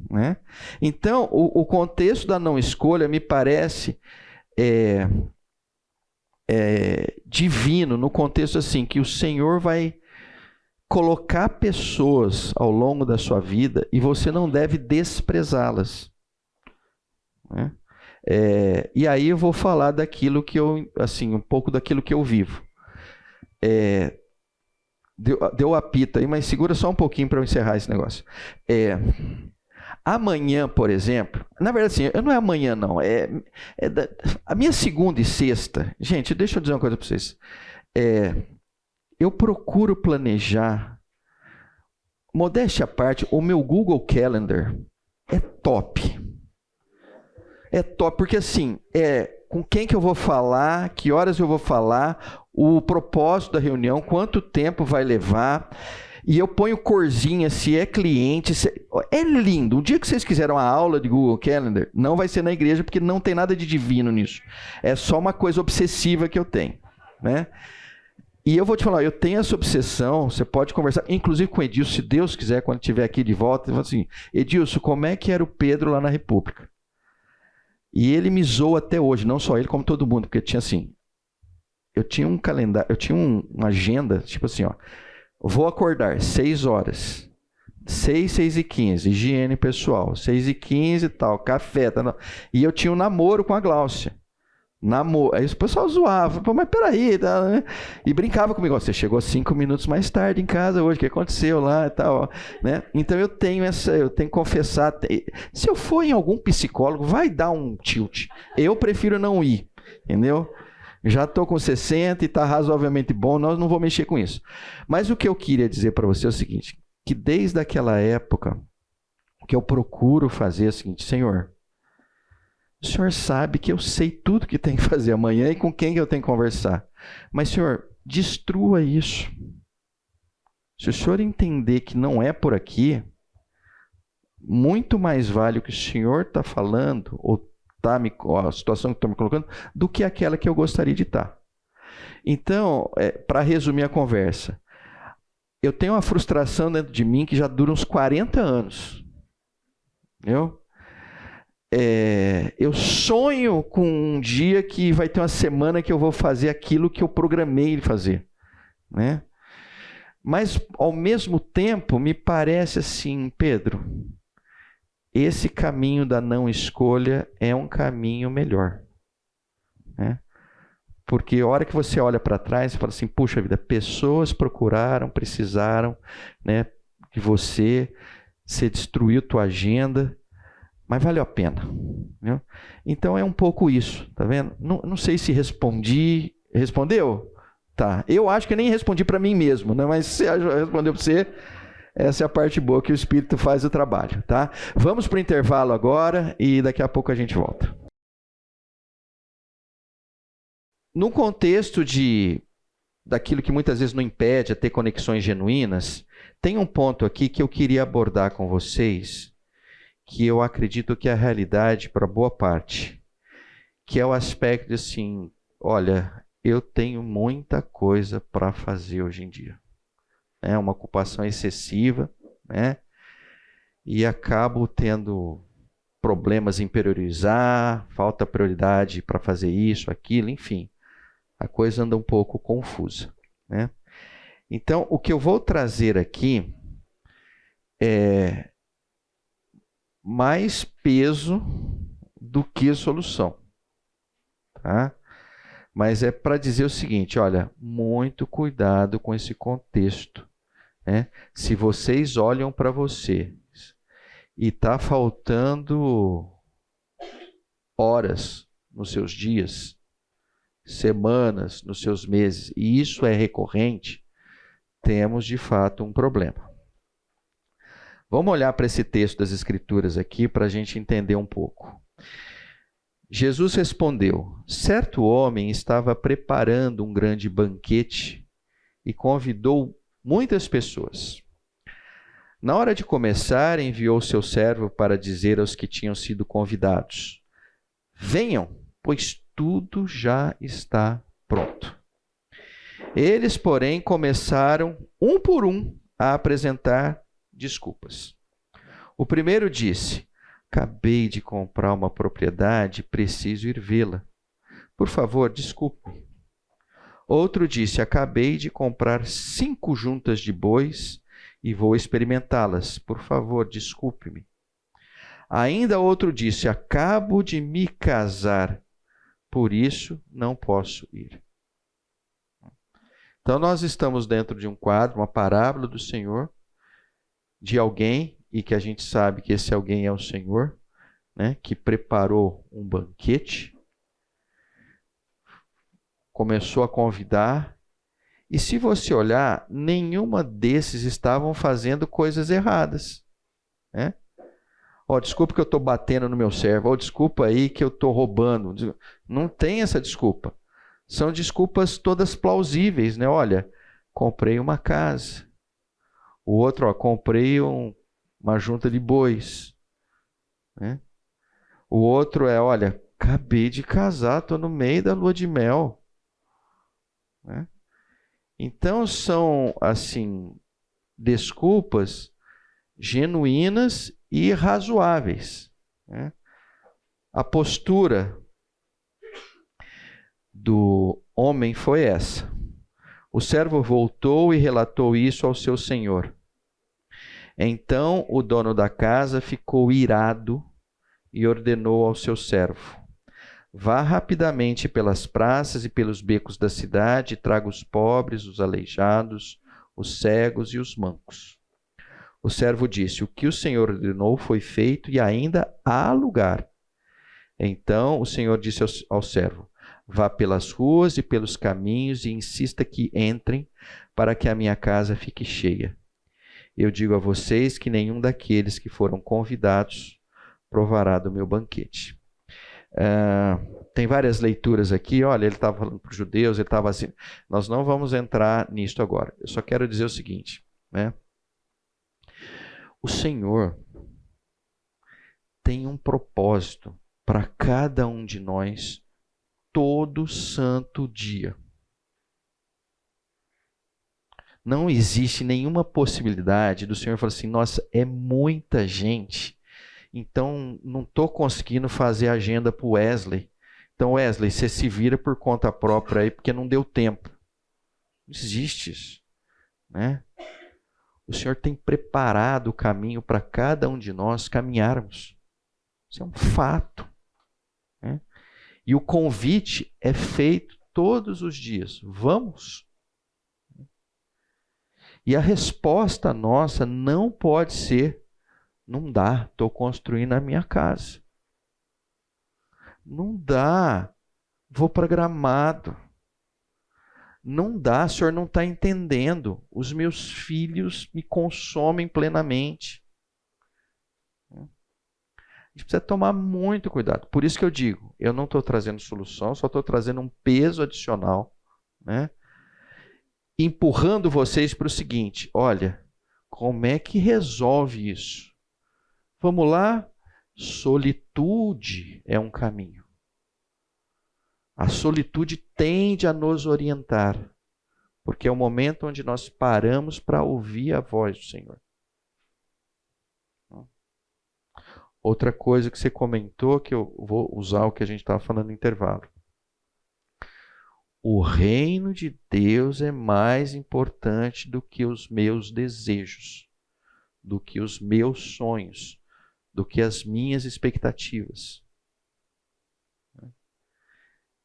Né? Então, o contexto da não escolha me parece divino, no contexto assim, que o Senhor vai colocar pessoas ao longo da sua vida e você não deve desprezá-las, né? E aí eu vou falar daquilo que eu, assim, um pouco daquilo que eu vivo. Deu apito aí, mas segura só um pouquinho para eu encerrar esse negócio. Amanhã, por exemplo, na verdade assim, não é amanhã não, a minha segunda e sexta, gente, deixa eu dizer uma coisa para vocês, eu procuro planejar, modéstia à parte, o meu Google Calendar é top, porque assim, com quem que eu vou falar, que horas eu vou falar, o propósito da reunião, quanto tempo vai levar, e eu ponho corzinha se é cliente, é lindo. Um dia que vocês quiserem uma aula de Google Calendar, não vai ser na igreja, porque não tem nada de divino nisso. É só uma coisa obsessiva que eu tenho, né? E eu vou te falar, eu tenho essa obsessão, você pode conversar, inclusive com o Edilson, se Deus quiser, quando estiver aqui de volta, ele fala assim, Edilson, como é que era o Pedro lá na República? E ele me zoa até hoje, não só ele, como todo mundo, porque tinha assim, eu tinha um calendário, eu tinha uma agenda, tipo assim, ó, vou acordar 6 horas, 6h15, higiene pessoal, 6h15 e tal, café, tá, e eu tinha um namoro com a Gláucia. Aí o pessoal zoava, pô, mas peraí, tá, né? E brincava comigo, ó, você chegou 5 minutos mais tarde em casa hoje, o que aconteceu lá e tal, ó, né? Então eu tenho que confessar, se eu for em algum psicólogo, vai dar um tilt, eu prefiro não ir, entendeu? Já estou com 60 e está razoavelmente bom, nós não vamos mexer com isso. Mas o que eu queria dizer para você é o seguinte, que desde aquela época, o que eu procuro fazer é o seguinte, Senhor, o Senhor sabe que eu sei tudo que tem que fazer amanhã e com quem eu tenho que conversar. Mas, Senhor, destrua isso. Se o senhor entender que não é por aqui, muito mais vale o que o senhor está falando, ou a situação que está me colocando, do que aquela que eu gostaria de estar. Então, para resumir a conversa, eu tenho uma frustração dentro de mim que já dura uns 40 anos. Entendeu? Eu sonho com um dia que vai ter uma semana que eu vou fazer aquilo que eu programei fazer, né? Mas, ao mesmo tempo, me parece assim, Pedro, esse caminho da não escolha é um caminho melhor, né? Porque a hora que você olha para trás, você fala assim, puxa vida, pessoas procuraram, precisaram, né, de você destruiu tua agenda, mas valeu a pena, né? Então é um pouco isso, tá vendo? Não sei se respondi. Respondeu? Tá. Eu acho que nem respondi para mim mesmo, né? Mas se respondeu para você, essa é a parte boa que o Espírito faz o trabalho, tá? Vamos para o intervalo agora e daqui a pouco a gente volta. No contexto daquilo que muitas vezes não impede a ter conexões genuínas, tem um ponto aqui que eu queria abordar com vocês, que eu acredito que é a realidade para boa parte, que é o aspecto de assim, olha, eu tenho muita coisa para fazer hoje em dia. É uma ocupação excessiva, né? E acabo tendo problemas em priorizar, falta prioridade para fazer isso, aquilo, enfim. A coisa anda um pouco confusa, né? Então, o que eu vou trazer aqui é mais peso do que solução, tá? Mas é para dizer o seguinte, olha, muito cuidado com esse contexto, né? Se vocês olham para você e está faltando horas nos seus dias, semanas nos seus meses, e isso é recorrente, temos de fato um problema. Vamos olhar para esse texto das Escrituras aqui para a gente entender um pouco. Jesus respondeu: certo homem estava preparando um grande banquete e convidou muitas pessoas. Na hora de começar, enviou seu servo para dizer aos que tinham sido convidados: venham, pois tudo já está pronto. Eles, porém, começaram, um por um, a apresentar desculpas. O primeiro disse: acabei de comprar uma propriedade, preciso ir vê-la. Por favor, desculpe. Outro disse: acabei de comprar 5 juntas de bois e vou experimentá-las. Por favor, desculpe-me. Ainda outro disse: acabo de me casar, por isso não posso ir. Então nós estamos dentro de um quadro, uma parábola do Senhor, de alguém, e que a gente sabe que esse alguém é o Senhor, né, que preparou um banquete, começou a convidar, e se você olhar, nenhuma desses estavam fazendo coisas erradas, né? Desculpa que eu estou batendo no meu servo, desculpa aí que eu estou roubando. Não tem essa desculpa. São desculpas todas plausíveis, né? Olha, comprei uma casa. O outro, comprei uma junta de bois, né? O outro olha, acabei de casar, estou no meio da lua de mel, né? Então são, assim, desculpas genuínas e razoáveis, né? A postura do homem foi essa. O servo voltou e relatou isso ao seu senhor. Então o dono da casa ficou irado e ordenou ao seu servo: vá rapidamente pelas praças e pelos becos da cidade e traga os pobres, os aleijados, os cegos e os mancos. O servo disse: o que o Senhor ordenou foi feito e ainda há lugar. Então o Senhor disse ao servo: vá pelas ruas e pelos caminhos e insista que entrem, para que a minha casa fique cheia. Eu digo a vocês que nenhum daqueles que foram convidados provará do meu banquete. Tem várias leituras aqui. Olha, ele estava falando para os judeus, ele estava assim. Nós não vamos entrar nisto agora. Eu só quero dizer o seguinte: né? O Senhor tem um propósito para cada um de nós todo santo dia. Não existe nenhuma possibilidade do Senhor falar assim, nossa, é muita gente, então não estou conseguindo fazer agenda para o Wesley. Então, Wesley, você se vira por conta própria aí, porque não deu tempo. Não existe isso, né? O Senhor tem preparado o caminho para cada um de nós caminharmos. Isso é um fato, né? E o convite é feito todos os dias. Vamos? E a resposta nossa não pode ser, não dá, estou construindo a minha casa. Não dá, vou para Gramado. Não dá, o Senhor não está entendendo. Os meus filhos me consomem plenamente. A gente precisa tomar muito cuidado. Por isso que eu digo, eu não estou trazendo solução, só estou trazendo um peso adicional, né? Empurrando vocês para o seguinte, olha, como é que resolve isso? Vamos lá? Solitude é um caminho. A solitude tende a nos orientar, porque é o momento onde nós paramos para ouvir a voz do Senhor. Outra coisa que você comentou, que eu vou usar o que a gente estava falando no intervalo. O reino de Deus é mais importante do que os meus desejos, do que os meus sonhos, do que as minhas expectativas.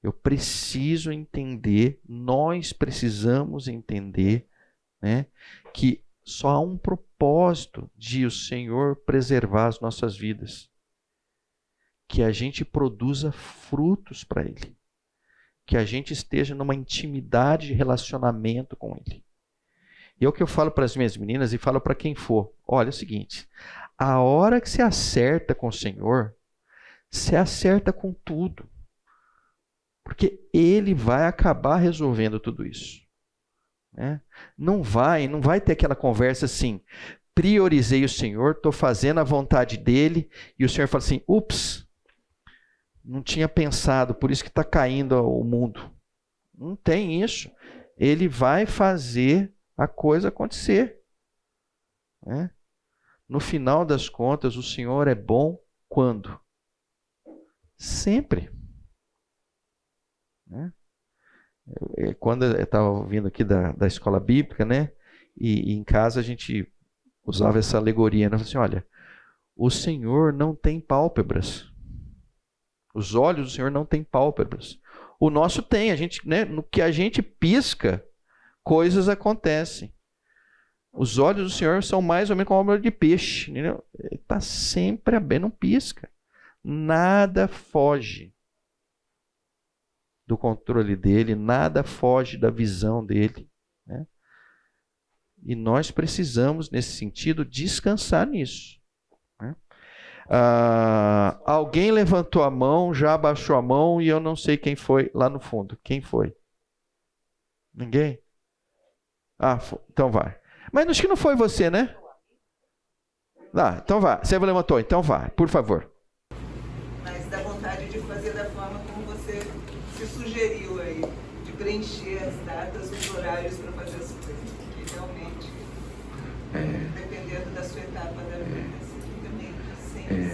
Eu preciso entender, nós precisamos entender, né, que só há um propósito de o Senhor preservar as nossas vidas. Que a gente produza frutos para Ele. Que a gente esteja numa intimidade de relacionamento com Ele. E é o que eu falo para as minhas meninas e falo para quem for. Olha, é o seguinte, a hora que você acerta com o Senhor, você acerta com tudo. Porque Ele vai acabar resolvendo tudo isso. Né? Não vai ter aquela conversa assim, priorizei o Senhor, estou fazendo a vontade dEle, e o Senhor fala assim, ups, não tinha pensado, por isso que está caindo o mundo. Não tem isso. Ele vai fazer a coisa acontecer. Né? No final das contas, o Senhor é bom quando? Sempre. Né? Quando eu estava vindo aqui da escola bíblica, né? E em casa a gente usava essa alegoria, né? Assim, olha, o Senhor não tem pálpebras. Os olhos do Senhor não têm pálpebras. O nosso tem, a gente, né? No que a gente pisca, coisas acontecem. Os olhos do Senhor são mais ou menos como olho de peixe. Entendeu? Ele está sempre aberto, não pisca. Nada foge do controle dele, nada foge da visão dele. Né? E nós precisamos, nesse sentido, descansar nisso. Né? Alguém levantou a mão, já abaixou a mão e eu não sei quem foi lá no fundo. Quem foi? Ninguém? Então vai. Mas acho que não foi você, né? Então vai. Você levantou, então vai, por favor. Mas dá vontade de fazer da forma como você se sugeriu aí, de preencher as datas, os horários para fazer as coisas. Porque realmente, dependendo da sua etapa da vida, você fica meio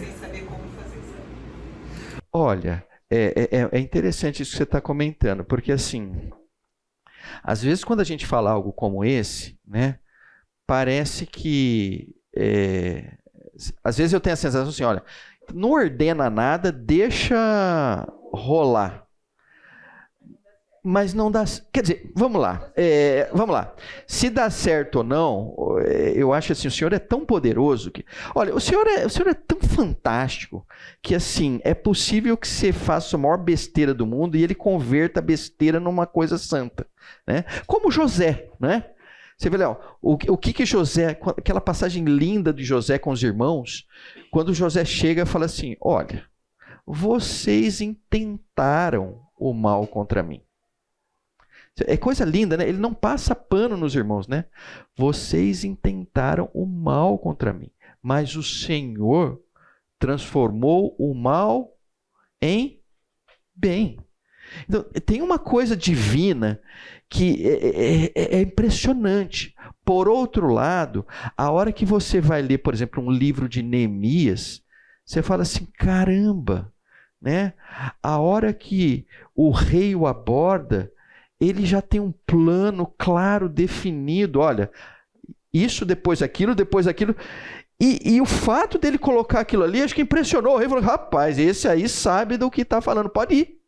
sem saber como fazer, sabe? Olha, é interessante isso que você está comentando, porque assim, às vezes quando a gente fala algo como esse, né, parece que, às vezes eu tenho a sensação assim, olha, não ordena nada, deixa rolar. Mas não dá... Quer dizer, vamos lá. Se dá certo ou não, eu acho assim, o Senhor é tão poderoso que... Olha, o Senhor é tão fantástico que, assim, é possível que você faça a maior besteira do mundo e Ele converta a besteira numa coisa santa. Né? Como José, né? Você vê, Léo, o que José... Aquela passagem linda de José com os irmãos, quando José chega e fala assim, olha, vocês intentaram o mal contra mim. É coisa linda, né? Ele não passa pano nos irmãos, né? Vocês intentaram o mal contra mim, mas o Senhor transformou o mal em bem. Então, tem uma coisa divina que é impressionante. Por outro lado, a hora que você vai ler, por exemplo, um livro de Neemias, você fala assim, caramba, né? A hora que o rei o aborda, ele já tem um plano claro, definido. Olha, isso, depois aquilo, depois aquilo. E o fato dele colocar aquilo ali, acho que impressionou o rei. Falou, rapaz, esse aí sabe do que está falando, pode ir.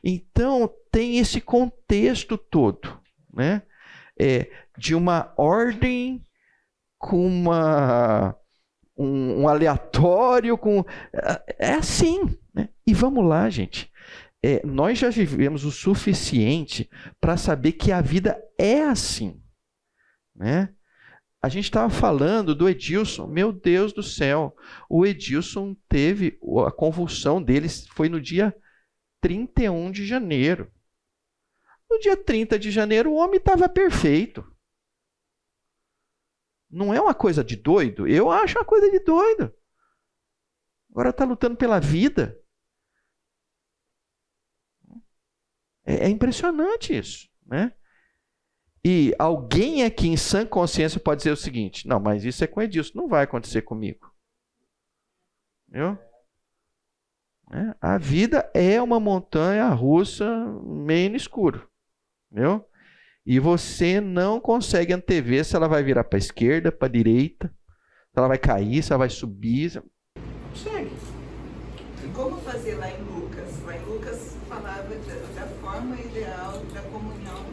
Então, tem esse contexto todo, né? De uma ordem com um aleatório, é assim, né? E vamos lá, gente. Nós já vivemos o suficiente para saber que a vida é assim, né? A gente estava falando do Edilson, meu Deus do céu, o Edilson teve, a convulsão dele foi no dia 31 de janeiro. No dia 30 de janeiro, o homem estava perfeito. Não é uma coisa de doido? Eu acho uma coisa de doido. Agora está lutando pela vida. É impressionante isso, né? E alguém aqui em sã consciência pode dizer o seguinte, não, mas isso é com Edilson, não vai acontecer comigo. Viu? A vida é uma montanha russa meio no escuro. Viu? E você não consegue antever se ela vai virar para a esquerda, para a direita, se ela vai cair, se ela vai subir. Não consegue. E como fazer lá em Lucas? Lá em Lucas falava da forma ideal da comunhão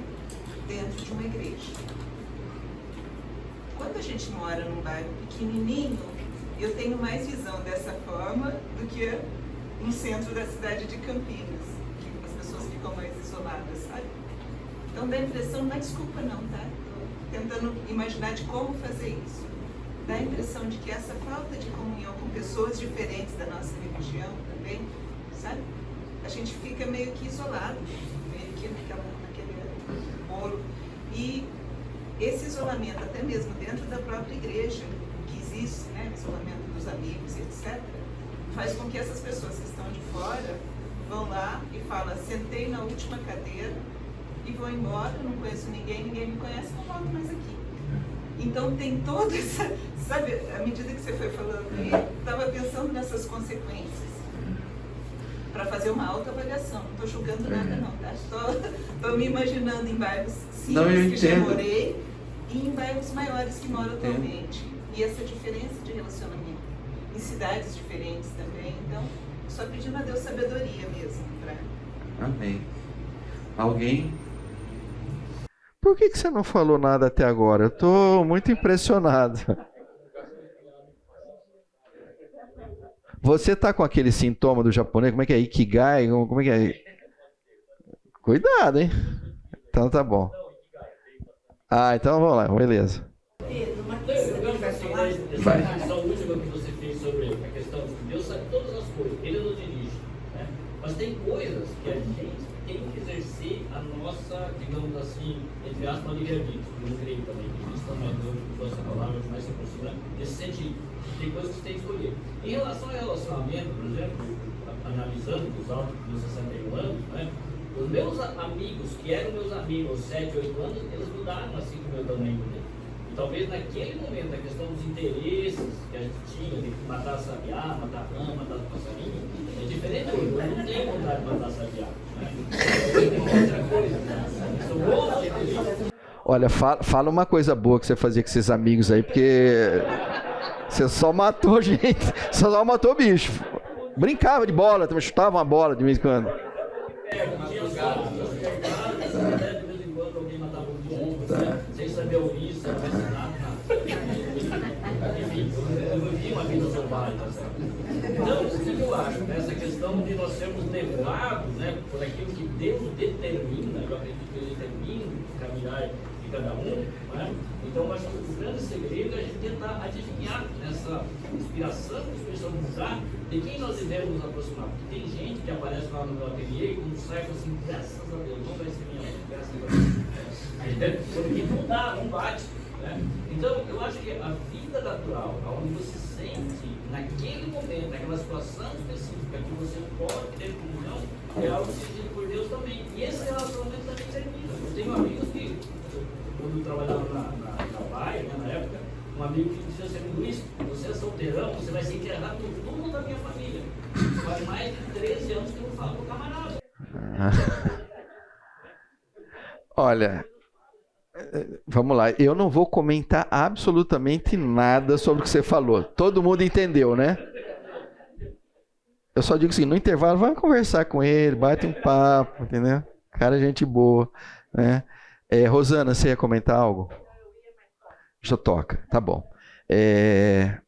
dentro de uma igreja. Quando a gente mora num bairro pequenininho, eu tenho mais visão dessa forma do que no centro da cidade de Campinas, que as pessoas ficam mais isoladas, sabe? Então dá a impressão, não é desculpa não, tá? Tô tentando imaginar de como fazer isso. Dá a impressão de que essa falta de comunhão com pessoas diferentes da nossa religião também, sabe? A gente fica meio que isolado, meio que naquele bolo. E esse isolamento, até mesmo dentro da própria igreja, que existe, né? O isolamento dos amigos, etc., faz com que essas pessoas que estão de fora vão lá e falam, sentei na última cadeira e vou embora, não conheço ninguém, ninguém me conhece, não volto mais aqui. Então tem toda essa, sabe, à medida que você foi falando aí, estava pensando nessas consequências. Para fazer uma autoavaliação, não estou julgando nada não, tá? Estou me imaginando em bairros simples que já morei e em bairros maiores que moro atualmente. E essa diferença de relacionamento. Em cidades diferentes também, então só pedindo a Deus sabedoria mesmo. Amém. Alguém? Por que você não falou nada até agora? Eu estou muito impressionado. Você está com aquele sintoma do japonês? Como é que é? Ikigai? Como é que é? Cuidado, hein? Então tá bom. Então vamos lá, beleza. Pedro, uma coisa que vai falar. Vai. Essa última que você fez sobre a questão de que Deus sabe todas as coisas, Ele nos dirige, né? Mas tem coisas que a gente tem que exercer a nossa, digamos assim, entre aspas, livre-arbítrio. Eu creio também que isso também é essa palavra que mais se aproxima nesse sentido. Tem coisas que você tem que escolher. Em relação ao relacionamento, por exemplo, analisando os altos de 61 anos, né? Os meus amigos, que eram meus amigos aos 7, 8 anos, eles mudaram assim como eu também mudei. E talvez naquele momento a questão dos interesses que a gente tinha, de matar sabiá, matar rã, matar passarinho, é diferente hoje. Eu não tenho vontade de matar sabiá. Né? Outra coisa, né? São outros interesses. Olha, fala uma coisa boa que você fazia com esses amigos aí, porque você só matou gente, só matou bicho. Brincava de bola, também chutava uma bola de vez em quando. De vez em quando alguém matava um bicho, sem saber ouvir, sem saber nada. Enfim, eu vivi uma vida selvagem. Então, o que eu acho? Essa questão de nós sermos levados, né, por aquilo que Deus determina, eu acredito que Ele determina o caminhar de cada um, né? Então, acho que o grande segredo é a gente tentar adivinhar essa inspiração que os precisamos usar de quem nós devemos nos aproximar? Porque tem gente que aparece lá no meu ateliê e quando sai, fala assim, graças a Deus, não vai ser minha mãe, graças a Deus. Porque não dá, não bate. Né? Então, eu acho que a vida natural, onde você sente, naquele momento, naquela situação específica, que você pode ter comunhão, é algo decidido por Deus também. E esse relacionamento também termina. Eu tenho amigos que, quando eu trabalhava na Baia, né, na época, um amigo que dizia assim, Luiz, você é solteirão, você vai ser enterrado por todo mundo da minha família. Faz mais de 13 anos que eu não falo com o camarada. Olha, vamos lá, eu não vou comentar absolutamente nada sobre o que você falou. Todo mundo entendeu, né? Eu só digo assim, no intervalo, vai conversar com ele, bate um papo, entendeu? Cara, gente boa, né? Rosana, você ia comentar algo? Já toca, tá bom.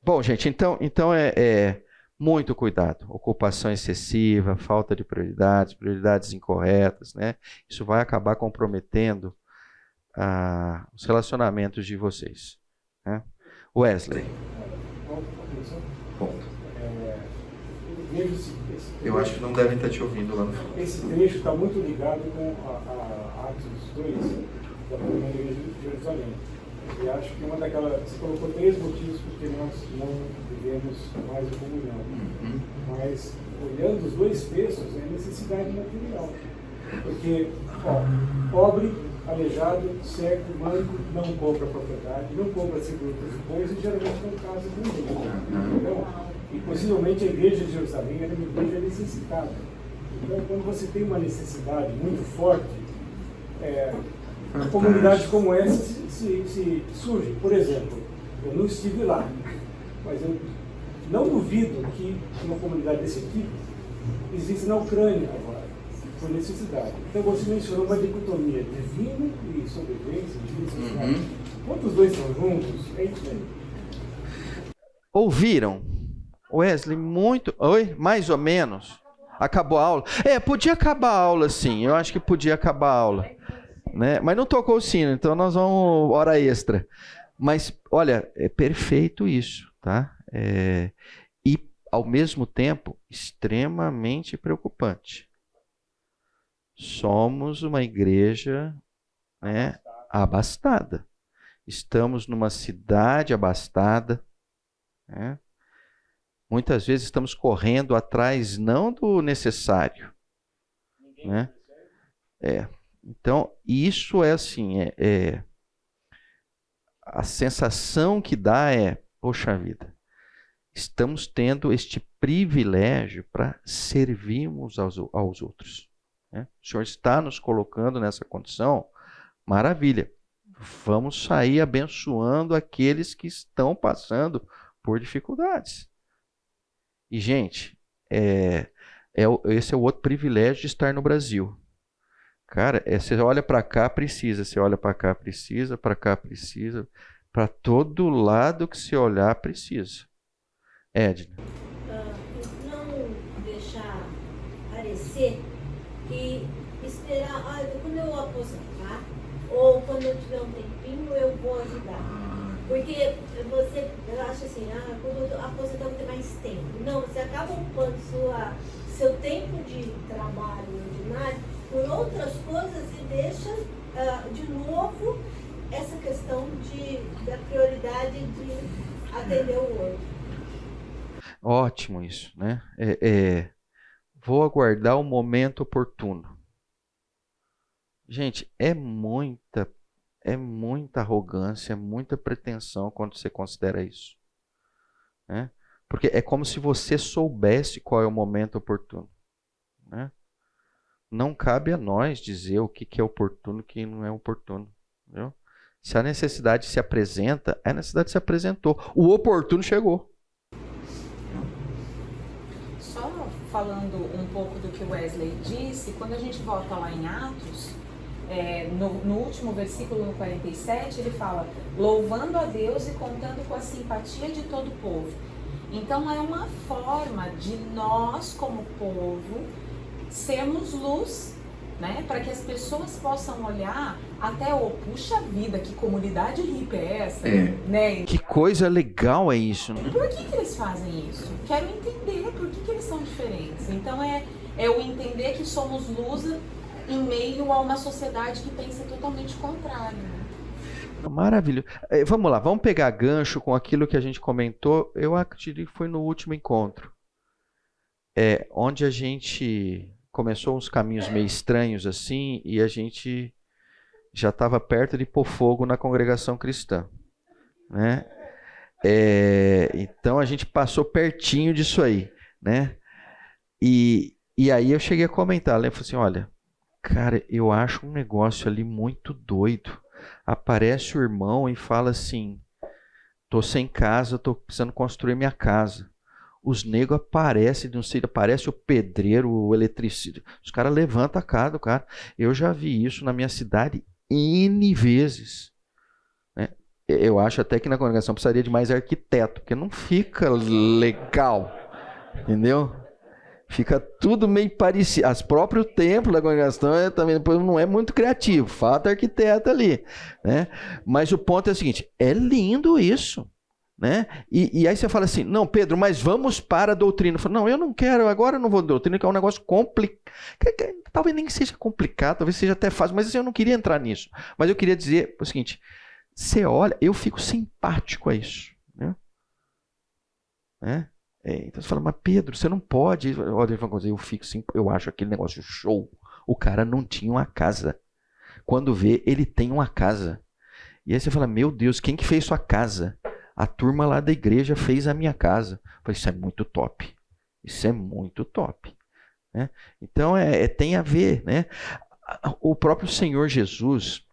Bom, gente, então muito cuidado. Ocupação excessiva, falta de prioridades incorretas, né? Isso vai acabar comprometendo os relacionamentos de vocês, né? Wesley. Ponto. Eu acho que não devem estar te ouvindo lá no fundo. Esse trecho está muito ligado com a Atos 2 da primeira igreja de Jerusalém. E acho que uma daquelas. Você colocou 3 motivos porque nós não vivemos mais em comunhão. Mas, olhando os 2 textos, é necessidade material. Porque, pobre, aleijado, cego, manco, não compra propriedade, não compra seguro de coisas e geralmente não casa com ninguém. Então, e possivelmente a igreja de Jerusalém era uma igreja necessitada. Então, quando você tem uma necessidade muito forte, comunidades como essa se surgem. Por exemplo, eu não estive lá, mas eu não duvido que uma comunidade desse tipo existe na Ucrânia agora, por necessidade. Então você mencionou uma dicotomia, divino e sobrevivência, divino e necessidade. Quando os dois estão juntos, é isso aí. Ouviram? Wesley, muito... Oi? Mais ou menos. Acabou a aula? Podia acabar a aula, sim. Eu acho que podia acabar a aula. Né? Mas não tocou o sino, então nós vamos hora extra. Mas, olha, é perfeito isso, tá? E, ao mesmo tempo, extremamente preocupante. Somos uma igreja, né, abastada. Estamos numa cidade abastada, né? Muitas vezes estamos correndo atrás não do necessário, né? Então, isso é assim, a sensação que dá poxa vida, estamos tendo este privilégio para servirmos aos outros, né? O Senhor está nos colocando nessa condição, maravilha. Vamos sair abençoando aqueles que estão passando por dificuldades. E, gente, esse é o outro privilégio de estar no Brasil. Cara, você olha para cá, precisa. Você olha para cá, precisa. Para cá, precisa. Para todo lado que se olhar, precisa. Edna. Não deixar parecer que esperar, quando eu aposentar, ou quando eu tiver um tempinho, eu vou ajudar. Porque você acha assim, quando eu aposentar, eu vou ter mais tempo. Não, você acaba ocupando seu tempo de trabalho ordinário por outras coisas e deixa de novo essa questão da prioridade de atender o outro. Ótimo isso, né? Vou aguardar o momento oportuno. Gente, é muita arrogância, é muita pretensão quando você considera isso, né? Porque é como se você soubesse qual é o momento oportuno, né? Não cabe a nós dizer o que é oportuno e o que não é oportuno, viu? Se a necessidade se apresenta, a necessidade se apresentou. O oportuno chegou. Só falando um pouco do que o Wesley disse, quando a gente volta lá em Atos, no último versículo, no 47, ele fala, louvando a Deus e contando com a simpatia de todo o povo. Então é uma forma de nós, como povo, sermos luz, né? Para que as pessoas possam olhar até, puxa vida, que comunidade hippie é essa? Né? Que coisa legal é isso, né? Por que eles fazem isso? Quero entender por que que eles são diferentes. Então é o entender que somos luz em meio a uma sociedade que pensa totalmente contrário. Maravilhoso. Vamos lá, vamos pegar gancho com aquilo que a gente comentou. Eu acredito que foi no último encontro, onde a gente começou uns caminhos meio estranhos assim, e a gente já estava perto de pôr fogo na congregação cristã, né? Então a gente passou pertinho disso aí, né? E aí eu cheguei a comentar, eu falei assim, olha, cara, eu acho um negócio ali muito doido. Aparece o irmão e fala assim, tô sem casa, tô precisando construir minha casa. Os negros aparecem, não sei, aparece o pedreiro, o eletricista, os caras levantam a casa do cara. Eu já vi isso na minha cidade N vezes, né? Eu acho até que na congregação precisaria de mais arquiteto, porque não fica legal, entendeu? Fica tudo meio parecido. As próprios templos da congregação também depois não é muito criativo. Falta arquiteto ali, né? Mas o ponto é o seguinte, é lindo isso, né? E aí você fala assim, não, Pedro, mas vamos para a doutrina. Eu falo, não, eu não quero, agora eu não vou de doutrina, que é um negócio complicado. Talvez nem seja complicado, talvez seja até fácil, mas assim, eu não queria entrar nisso. Mas eu queria dizer o seguinte, você olha, eu fico simpático a isso, né? Então você fala, mas Pedro, você não pode. Olha, eu acho aquele negócio show. O cara não tinha uma casa. Quando vê, ele tem uma casa. E aí você fala, meu Deus, quem que fez sua casa? A turma lá da igreja fez a minha casa. Eu falei, isso é muito top. Isso é muito top, né? Então tem a ver, né? O próprio Senhor Jesus,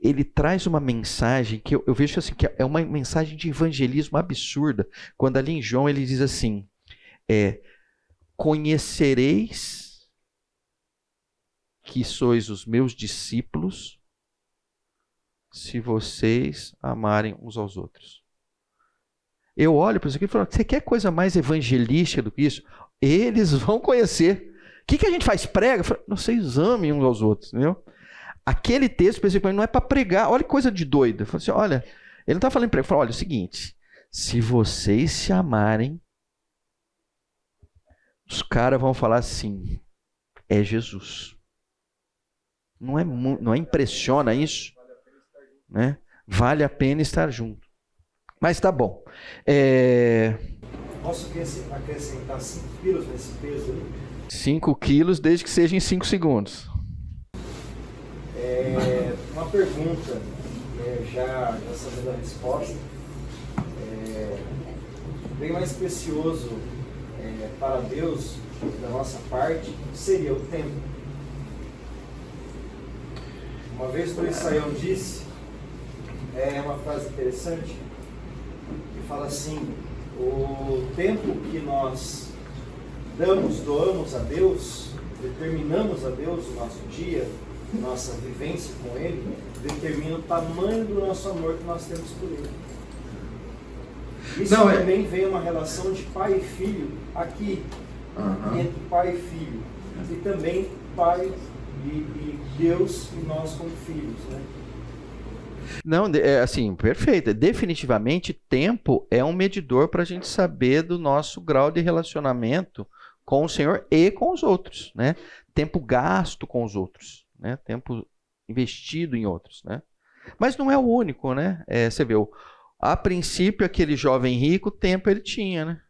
ele traz uma mensagem que eu vejo assim, que é uma mensagem de evangelismo absurda, quando ali em João ele diz assim, conhecereis que sois os meus discípulos se vocês amarem uns aos outros. Eu olho para isso aqui e falo, você quer coisa mais evangelística do que isso? Eles vão conhecer. O que a gente faz? Prega? Falo, vocês amem uns aos outros, entendeu? Aquele texto, especificamente, não é para pregar. Olha que coisa de doida. Assim, olha, ele não está falando para pregar. Ele fala, olha, é o seguinte, se vocês se amarem, os caras vão falar assim, é Jesus. Não impressiona isso? Né? Vale a pena estar junto. Mas tá bom. Posso acrescentar 5 quilos nesse peso aí? 5 quilos, desde que seja em 5 segundos. Uma pergunta, já sabendo a resposta, bem mais precioso para Deus, da nossa parte, seria o tempo. Uma vez o Saião disse, uma frase interessante, que fala assim, o tempo que nós doamos a Deus, determinamos a Deus o nosso dia, nossa vivência com Ele, determina o tamanho do nosso amor que nós temos por Ele. Isso também vem uma relação de pai e filho aqui, entre pai e filho, e também pai e Deus e nós como filhos, né? Não, assim, perfeito. Definitivamente, tempo é um medidor para a gente saber do nosso grau de relacionamento com o Senhor e com os outros, né? Tempo gasto com os outros, né? Tempo investido em outros, né? Mas não é o único, né? Você vê, a princípio, aquele jovem rico, tempo ele tinha,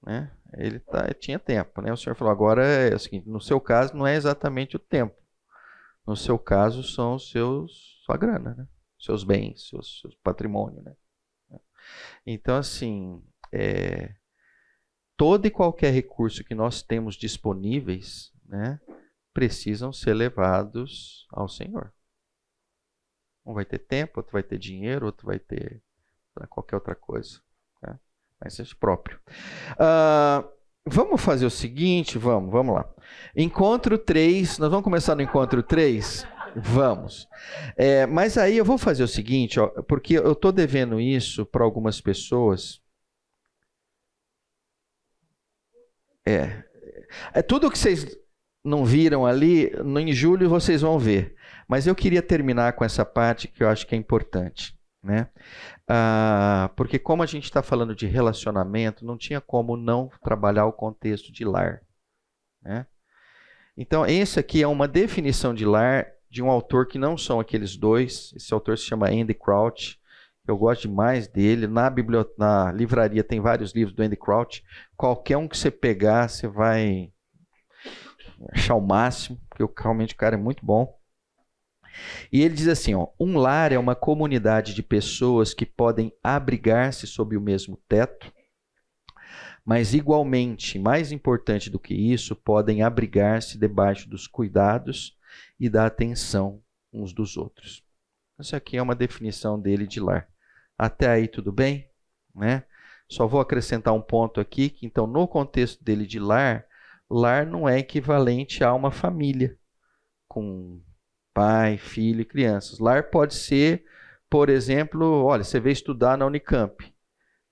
né? Ele tinha tempo, né? O Senhor falou, agora é o seguinte, no seu caso não é exatamente o tempo. No seu caso são sua grana, né? Seus bens, seus patrimônio, né? Então, assim, todo e qualquer recurso que nós temos disponíveis, né, precisam ser levados ao Senhor. Um vai ter tempo, outro vai ter dinheiro, outro vai ter qualquer outra coisa, né? Mas é próprio. Vamos fazer o seguinte, vamos lá. Encontro 3, nós vamos começar no encontro 3? Vamos. Mas aí eu vou fazer o seguinte, porque eu estou devendo isso para algumas pessoas. Tudo que vocês não viram ali, em julho vocês vão ver. Mas eu queria terminar com essa parte que eu acho que é importante. né? Porque como a gente está falando de relacionamento, não tinha como não trabalhar o contexto de lar, né? Então, esse aqui é uma definição de lar de um autor que não são aqueles dois. Esse autor se chama Andy Crouch. Eu gosto demais dele. Na livraria tem vários livros do Andy Crouch. Qualquer um que você pegar, você vai achar o máximo, porque realmente o cara é muito bom. E ele diz assim, ó, um lar é uma comunidade de pessoas que podem abrigar-se sob o mesmo teto, mas igualmente, mais importante do que isso, podem abrigar-se debaixo dos cuidados e da atenção uns dos outros. Essa aqui é uma definição dele de lar. Até aí tudo bem? Né? Só vou acrescentar um ponto aqui, que então no contexto dele de lar, lar não é equivalente a uma família, com pai, filho e crianças. Lar pode ser, por exemplo, olha, você veio estudar na Unicamp,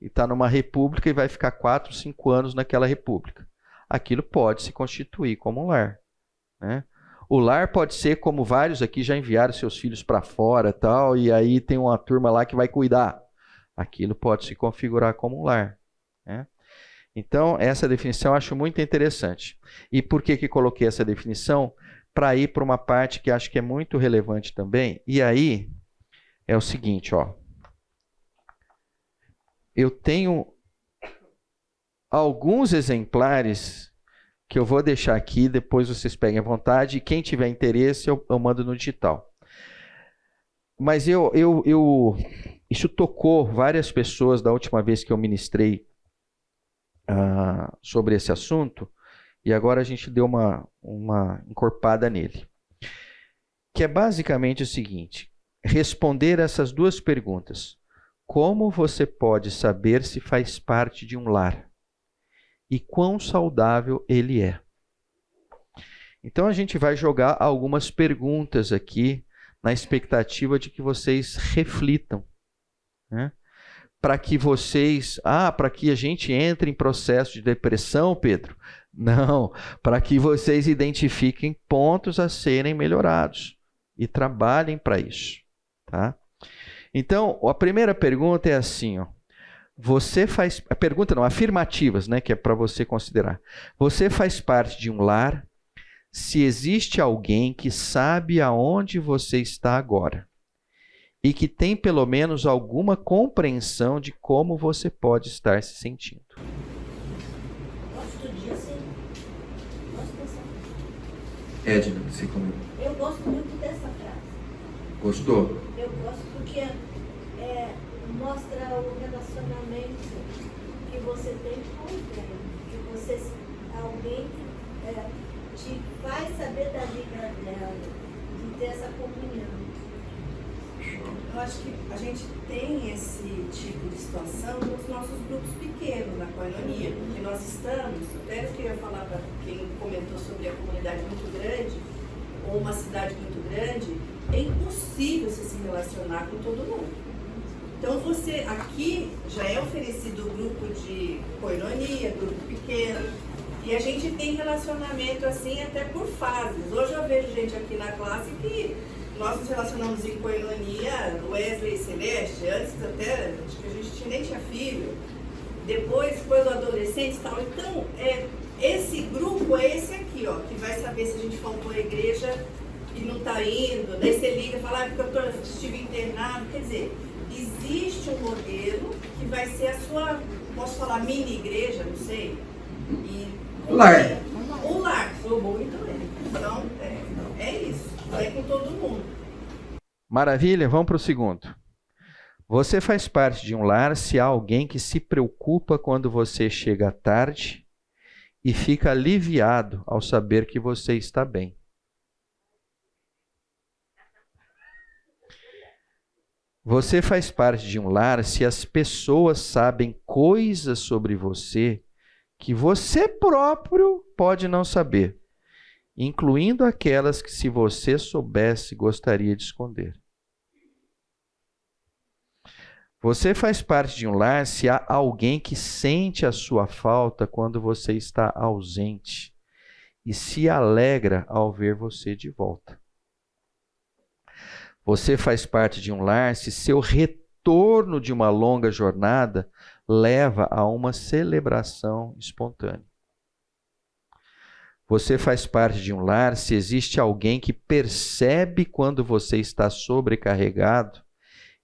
e está numa república e vai ficar 4, 5 anos naquela república. Aquilo pode se constituir como um lar, né? O lar pode ser como vários aqui já enviaram seus filhos para fora tal, e aí tem uma turma lá que vai cuidar. Aquilo pode se configurar como um lar, né? Então, essa definição eu acho muito interessante. E por que coloquei essa definição? Para ir para uma parte que acho que é muito relevante também. E aí é o seguinte, ó. Eu tenho alguns exemplares que eu vou deixar aqui, depois vocês peguem à vontade, e quem tiver interesse eu mando no digital. Mas isso tocou várias pessoas da última vez que eu ministrei sobre esse assunto, e agora a gente deu uma encorpada nele. Que é basicamente o seguinte, responder essas duas perguntas. Como você pode saber se faz parte de um lar? E quão saudável ele é? Então a gente vai jogar algumas perguntas aqui na expectativa de que vocês reflitam, né? Para que vocês... para que a gente entre em processo de depressão, Pedro? Não, para que vocês identifiquem pontos a serem melhorados e trabalhem para isso, tá? Então, a primeira pergunta é assim, ó. Você faz... A pergunta não, afirmativas, né, que é para você considerar. Você faz parte de um lar se existe alguém que sabe aonde você está agora e que tem pelo menos alguma compreensão de como você pode estar se sentindo. Gosto disso, hein? Gosto dessa frase. Edna, você comigo. Eu gosto muito dessa frase. Gostou? Eu gosto porque mostra o relacionamento que você tem com alguém. Que você, alguém te faz saber da vida dela, de ter essa comunhão. Eu acho que a gente tem esse tipo de situação nos nossos grupos pequenos, na Koinonia, que nós estamos, até eu queria falar para quem comentou sobre a comunidade muito grande, ou uma cidade muito grande, é impossível você se relacionar com todo mundo. Então você, aqui já é oferecido o grupo de Koinonia, grupo pequeno, e a gente tem relacionamento assim até por fases. Hoje eu vejo gente aqui na classe que nós nos relacionamos em Koinonia, Wesley e Celeste, antes até, acho que a gente nem tinha filho, depois do adolescente e tal. Então, esse grupo é esse aqui, ó, que vai saber se a gente faltou à igreja e não está indo, daí você liga e fala, porque eu estive internado. Quer dizer, existe um modelo que vai ser a sua, posso falar mini igreja, não sei, e Lar. o lar, sou bom também. Então, é isso. Vai com todo mundo. Maravilha, vamos para o segundo. Você faz parte de um lar se há alguém que se preocupa quando você chega tarde e fica aliviado ao saber que você está bem. Você faz parte de um lar se as pessoas sabem coisas sobre você que você próprio pode não saber, incluindo aquelas que, se você soubesse, gostaria de esconder. Você faz parte de um lar se há alguém que sente a sua falta quando você está ausente e se alegra ao ver você de volta. Você faz parte de um lar se seu retorno de uma longa jornada leva a uma celebração espontânea. Você faz parte de um lar se existe alguém que percebe quando você está sobrecarregado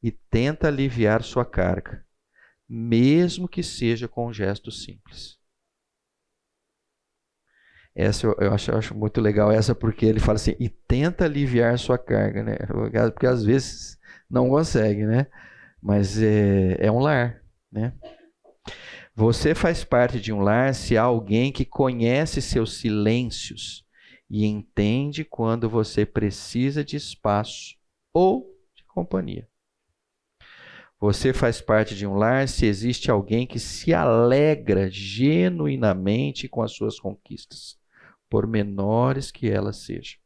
e tenta aliviar sua carga, mesmo que seja com um gesto simples. Essa eu acho muito legal, essa porque ele fala assim, e tenta aliviar sua carga, né? Porque às vezes não consegue, né? Mas é um lar, né? Você faz parte de um lar se há alguém que conhece seus silêncios e entende quando você precisa de espaço ou de companhia. Você faz parte de um lar se existe alguém que se alegra genuinamente com as suas conquistas, por menores que elas sejam.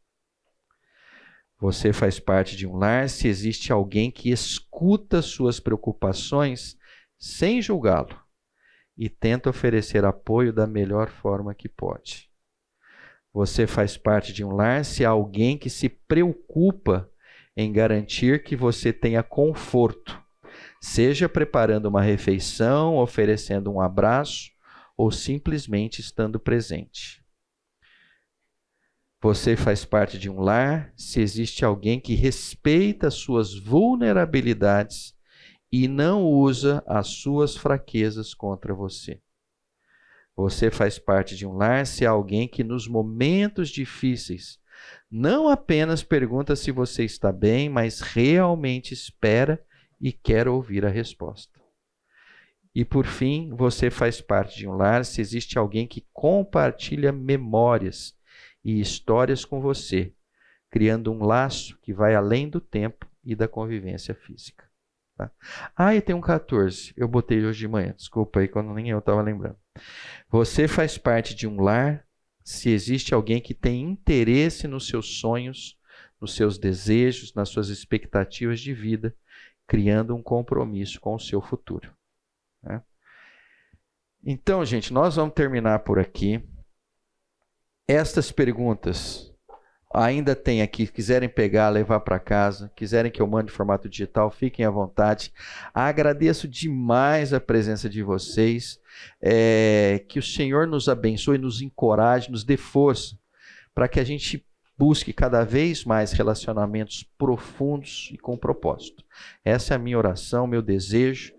Você faz parte de um lar se existe alguém que escuta suas preocupações sem julgá-lo e tenta oferecer apoio da melhor forma que pode. Você faz parte de um lar se há alguém que se preocupa em garantir que você tenha conforto, seja preparando uma refeição, oferecendo um abraço ou simplesmente estando presente. Você faz parte de um lar se existe alguém que respeita suas vulnerabilidades e não usa as suas fraquezas contra você. Você faz parte de um lar se há alguém que nos momentos difíceis não apenas pergunta se você está bem, mas realmente espera e quer ouvir a resposta. E por fim, você faz parte de um lar se existe alguém que compartilha memórias e histórias com você, criando um laço que vai além do tempo e da convivência física. Tá? E tem um 14, eu botei hoje de manhã, desculpa aí, quando nem eu estava lembrando. Você faz parte de um lar se existe alguém que tem interesse nos seus sonhos, nos seus desejos, nas suas expectativas de vida, criando um compromisso com o seu futuro. Né? Então, gente, nós vamos terminar por aqui. Estas perguntas ainda tem aqui, quiserem pegar, levar para casa, quiserem que eu mande em formato digital, fiquem à vontade. Agradeço demais a presença de vocês, que o Senhor nos abençoe, nos encoraje, nos dê força, para que a gente busque cada vez mais relacionamentos profundos e com propósito. Essa é a minha oração, meu desejo,